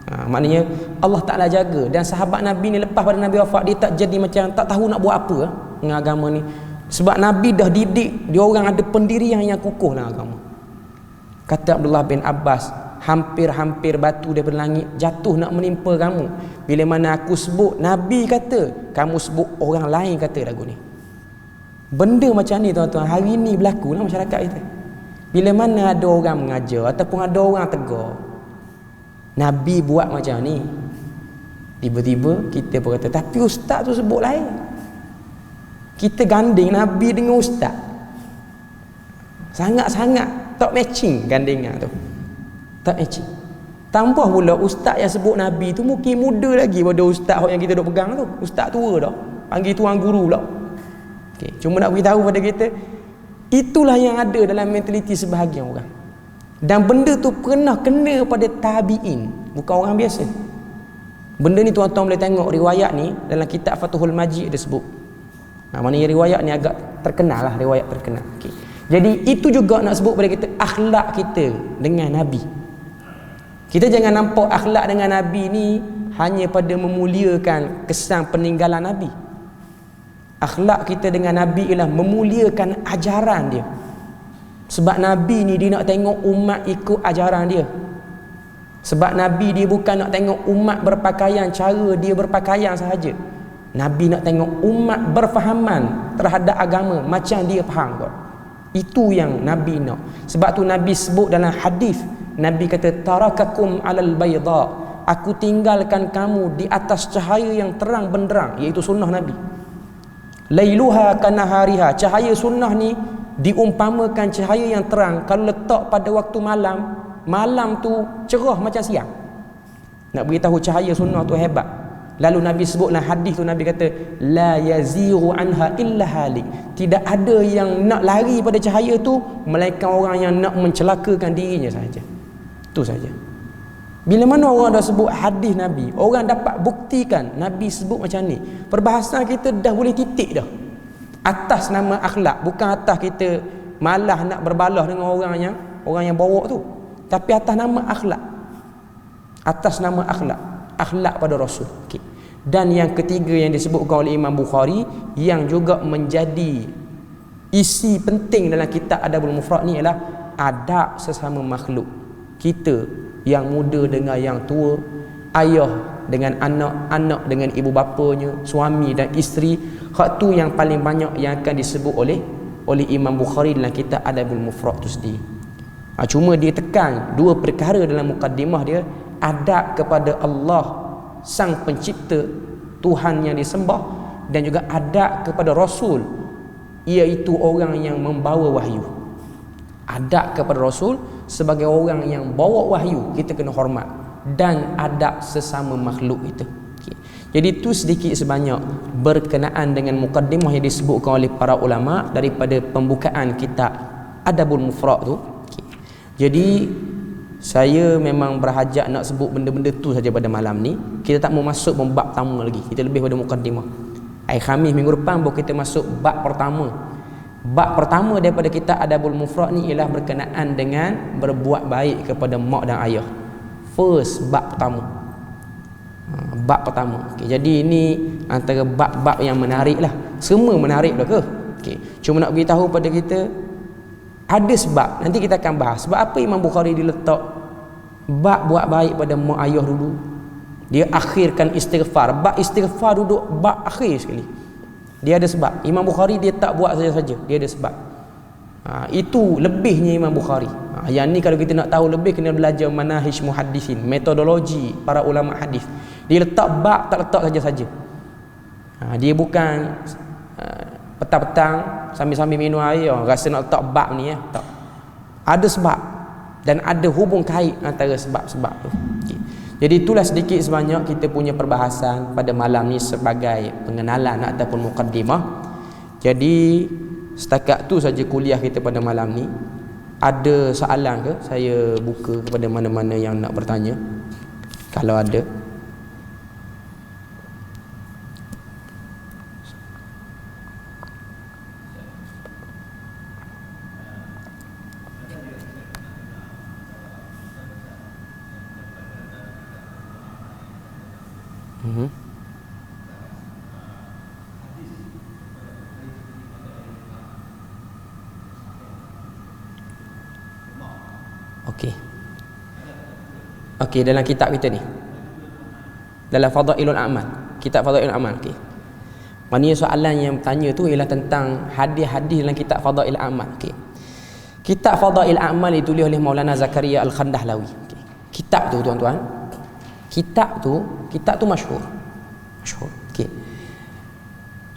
Maknanya Allah Ta'ala jaga. Dan sahabat Nabi ni lepas pada Nabi wafat, dia tak jadi macam tak tahu nak buat apa dengan agama ni. Sebab Nabi dah didik dia orang ada pendirian yang kukuh dalam agama. Kata Abdullah bin Abbas, hampir batu daripada langit jatuh nak menimpa kamu. Bila mana aku sebut Nabi kata, kamu sebut orang lain kata lagu ni. Benda macam ni tuan-tuan hari ni berlaku dalam masyarakat kita. Bila mana ada orang mengajar ataupun ada orang tegur, Nabi buat macam ni, tiba-tiba kita pun kata tapi ustaz tu sebut lain. Kita ganding Nabi dengan ustaz, sangat-sangat tak matching gandingan tu, tak matching. Tambah pula ustaz yang sebut Nabi tu mungkin muda lagi pada ustaz yang kita duk pegang tu. Ustaz tua dah, panggil tuan guru pula. Okay. Cuma nak beritahu pada kita, itulah yang ada dalam mentaliti sebahagian orang. Dan benda tu pernah kena pada tabi'in, bukan orang biasa. Benda ni tuan-tuan boleh tengok riwayat ni dalam kitab Fathul Majid dia sebut. Maknanya riwayat ni agak terkenal lah, riwayat terkenal. Okay. Jadi itu juga nak sebut pada kita akhlak kita dengan Nabi. Kita jangan nampak akhlak dengan Nabi ni hanya pada memuliakan kesan peninggalan Nabi. Akhlak kita dengan Nabi ialah memuliakan ajaran dia. Sebab Nabi ni dia nak tengok umat ikut ajaran dia. Sebab Nabi dia bukan nak tengok umat berpakaian cara dia berpakaian sahaja. Nabi nak tengok umat berfahaman terhadap agama macam dia faham kot. Itu yang Nabi nak. Sebab tu Nabi sebut dalam hadis, Nabi kata tarakakum alal bayda, aku tinggalkan kamu di atas cahaya yang terang benderang, iaitu sunnah Nabi. Lailuha kanahariha, cahaya sunnah ni diumpamakan cahaya yang terang. Kalau letak pada waktu malam, malam tu cerah macam siang. Nak beritahu cahaya sunnah tu hebat. Lalu Nabi sebutlah hadis tu, Nabi kata la yaziru anha illa halik, tidak ada yang nak lari pada cahaya tu melainkan orang yang nak mencelakakan dirinya saja. Itu saja. Bila mana orang dah sebut hadis Nabi, orang dapat buktikan Nabi sebut macam ni, perbahasan kita dah boleh titik dah. Atas nama akhlak, bukan atas kita malah nak berbalah dengan orang yang bawa tu, tapi atas nama akhlak. Atas nama akhlak, akhlak pada Rasul. Okay. Dan yang ketiga yang disebutkan oleh Imam Bukhari, yang juga menjadi isi penting dalam kitab Adabul Mufrad ni ialah adab sesama makhluk. Kita yang muda dengan yang tua, ayah dengan anak, anak dengan ibu bapanya, suami dan isteri. Hak tu yang paling banyak yang akan disebut oleh Imam Bukhari dalam kitab Adabul Mufrad tu sendiri. Cuma dia tekan dua perkara dalam mukaddimah dia, adab kepada Allah Sang Pencipta, Tuhan yang disembah, dan juga adab kepada Rasul, iaitu orang yang membawa wahyu. Adab kepada Rasul sebagai orang yang bawa wahyu, kita kena hormat, dan adab sesama makhluk itu. Jadi itu sedikit sebanyak berkenaan dengan mukaddimah yang disebutkan oleh para ulama daripada pembukaan kitab Adabul Mufrad tu. Jadi saya memang berhajat nak sebut benda-benda tu saja pada malam ni. Kita tak mau masuk bab pertama lagi. Kita lebih pada mukaddimah. Hari Khamis minggu depan baru kita masuk bab pertama. Bab pertama daripada kitab Adabul Mufrad ni ialah berkenaan dengan berbuat baik kepada mak dan ayah. First bab pertama. Bab pertama. Jadi ini antara bab-bab yang menarik lah. Semua menarik dah ke? Cuma nak beritahu pada kita, ada sebab. Nanti kita akan bahas sebab apa Imam Bukhari diletak bab buat baik pada mak ayah dulu. Dia akhirkan istighfar. Bab istighfar duduk bab akhir sekali. Dia ada sebab. Imam Bukhari dia tak buat saja-saja. Dia ada sebab. Itu lebihnya Imam Bukhari. Yang ni kalau kita nak tahu lebih, kena belajar manahij muhaddisin, metodologi para ulama hadis. Dia letak bab, tak letak saja-saja. Dia bukan petang-petang sambil-sambil minum air rasa nak letak bab ni tak. Ada sebab dan ada hubung kait antara sebab-sebab tu. Jadi itulah sedikit sebanyak kita punya perbahasan pada malam ni sebagai pengenalan ataupun mukaddimah. Jadi setakat tu saja kuliah kita pada malam ni. Ada soalan ke? Saya buka kepada mana-mana yang nak bertanya, kalau ada. Okey, dalam kitab kita ni, dalam Fadailul A'mal, kitab Fadailul A'mal. Maknanya soalan yang tanya tu ialah tentang hadis-hadis dalam kitab Fadailul A'mal. Kitab Fadailul A'mal ditulis oleh Maulana Zakaria Al-Khandahlawi. Kitab tu tuan-tuan, kitab tu masyhur.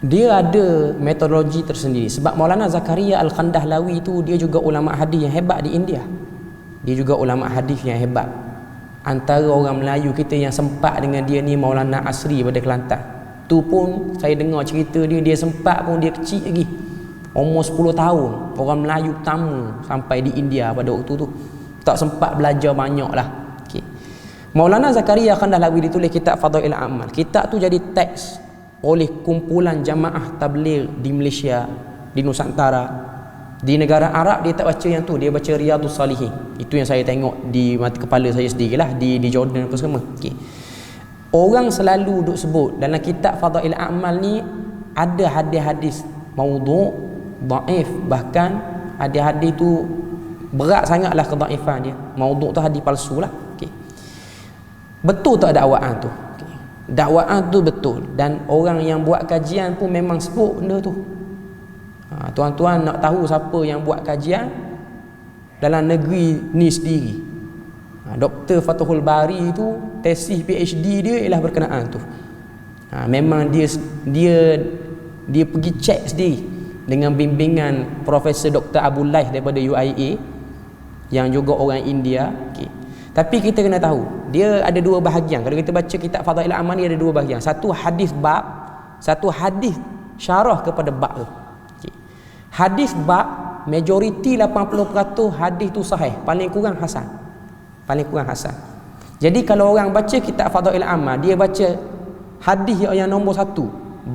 Dia ada metodologi tersendiri sebab Maulana Zakaria Al-Khandahlawi tu dia juga ulama hadis yang hebat di India. Dia juga ulama hadis yang hebat. Antara orang Melayu kita yang sempat dengan dia ni Maulana Asri pada Kelantan. Tu pun saya dengar cerita dia sempat pun dia kecil lagi. Umur 10 tahun. Orang Melayu pertama sampai di India pada waktu tu. Tak sempat belajar banyak lah. Maulana Zakaria Khandahlawi ditulis kitab Fadailul A'mal. Kitab tu jadi teks oleh kumpulan jamaah tabligh di Malaysia, di Nusantara. Di negara Arab dia tak baca yang tu, dia baca Riyadhus Salihin. Itu yang saya tengok di mata kepala saya sendirilah di Jordan apa semua. Orang selalu duk sebut dalam kitab Fadailul A'mal ni ada hadis-hadis maudhu', dhaif, bahkan hadis-hadis tu berat sangatlah kedhaifan dia. Maudhu' tu hadis palsu lah. Betul tak dakwaan tu? Dakwaan tu betul, dan orang yang buat kajian pun memang sebut benda tu. Tuan-tuan nak tahu siapa yang buat kajian dalam negeri ni sendiri, Dr. Fathul Bari tu tesis PhD dia ialah berkenaan tu. Memang dia pergi cek sendiri dengan bimbingan Profesor Dr. Abu Laith daripada UIA yang juga orang India. Tapi kita kena tahu dia ada dua bahagian. Kalau kita baca kitab Fadailul A'mal ni ada dua bahagian. Satu hadis bab, satu hadis syarah kepada bab tu. Hadis bab majoriti 80% hadis tu sahih, paling kurang hasan. Jadi kalau orang baca kitab Fadailul A'mal, dia baca hadis yang nombor 1,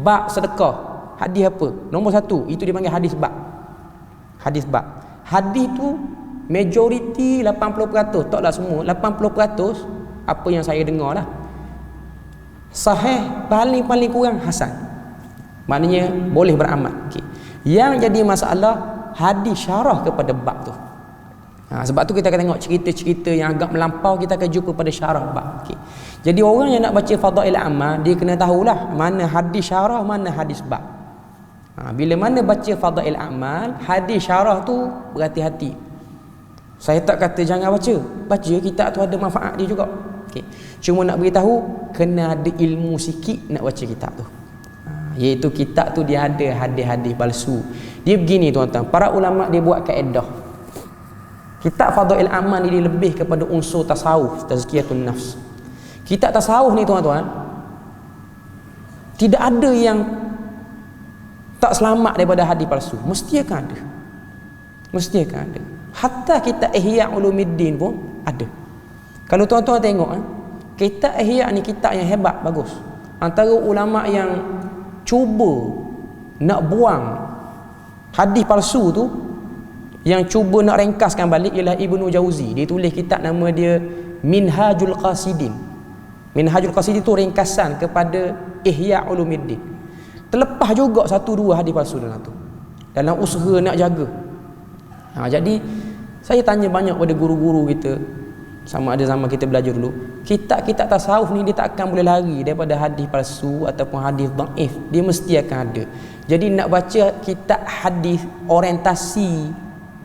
bab sedekah. Hadis apa? Nombor 1, itu dipanggil hadis bab. Hadis tu majoriti 80%, taklah semua, 80% apa yang saya dengar lah sahih, paling kurang hasan. Maknanya boleh beramal. Yang jadi masalah hadis syarah kepada bab tu. Sebab tu kita akan tengok cerita-cerita yang agak melampau, kita akan jumpa pada syarah bab. Okay. Jadi orang yang nak baca fadail amal, dia kena tahulah mana hadis syarah, mana hadis bab. Bila mana baca fadail amal, hadis syarah tu berhati-hati. Saya tak kata jangan baca. Baca, kitab tu ada manfaat dia juga. Okay. Cuma nak beritahu, kena ada ilmu sikit nak baca kitab tu. Iaitu kitab tu dia ada hadis-hadis palsu. Dia begini tuan-tuan, para ulama dia buat kaedah. Kitab Fadail Amal ni dia lebih kepada unsur tasawuf, tazkiyatun nafs. Kitab tasawuf ni tuan-tuan, tidak ada yang tak selamat daripada hadis palsu. Mesti akan ada. Mesti akan ada. Hatta kitab Ihya Ulumuddin pun ada. Kalau tuan-tuan tengok, kitab Ihya ni kitab yang hebat, bagus. Antara ulama yang cuba nak buang hadis palsu tu, yang cuba nak ringkaskan balik, ialah Ibnu Jauzi. Dia tulis kitab nama dia Minhajul Qasidin. Minhajul Qasidin tu ringkasan kepada Ihya Ulumuddin. Terlepas juga 1-2 hadis palsu dalam tu, dalam usaha nak jaga. Jadi saya tanya banyak pada guru-guru kita, sama ada zaman kita belajar dulu, kitab-kitab tasawuf ni dia tak akan boleh lari daripada hadis palsu ataupun hadis dhaif. Dia mesti akan ada. Jadi nak baca kitab hadis orientasi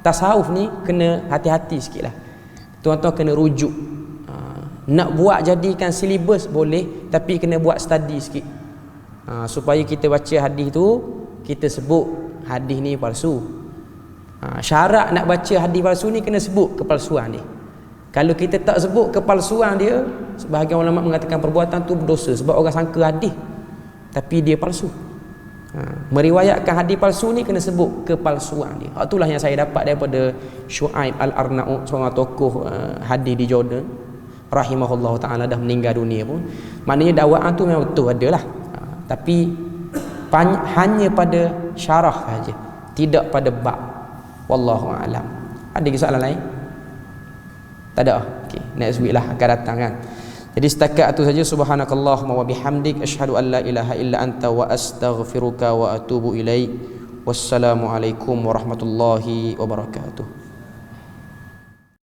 tasawuf ni kena hati-hati sikit lah. Tuan-tuan kena rujuk. Nak buat jadikan silibus boleh, tapi kena buat study sikit. Supaya kita baca hadis tu, kita sebut hadis ni palsu. Syarat nak baca hadis palsu ni kena sebut kepalsuan dia. Kalau kita tak sebut kepalsuan dia, sebahagian ulama mengatakan perbuatan tu berdosa, sebab orang sangka hadis tapi dia palsu. Meriwayatkan hadis palsu ni kena sebut kepalsuan dia. Itulah yang saya dapat daripada Syuaib Al-Arnaud, seorang tokoh hadis di Jordan, rahimahullah ta'ala, dah meninggal dunia pun. Maknanya dakwaan tu memang betul adalah, tapi hanya pada syarah saja, tidak pada bab. Wallahu a'lam. Ada soalan lain? Tak ada. Okey, next week lah akan datang kan. Jadi setakat itu saja. Subhanakallahumma wa bihamdik, asyhadu an la ilaha illa anta wa astaghfiruka wa atubu ilaik. Wassalamualaikum warahmatullahi wabarakatuh.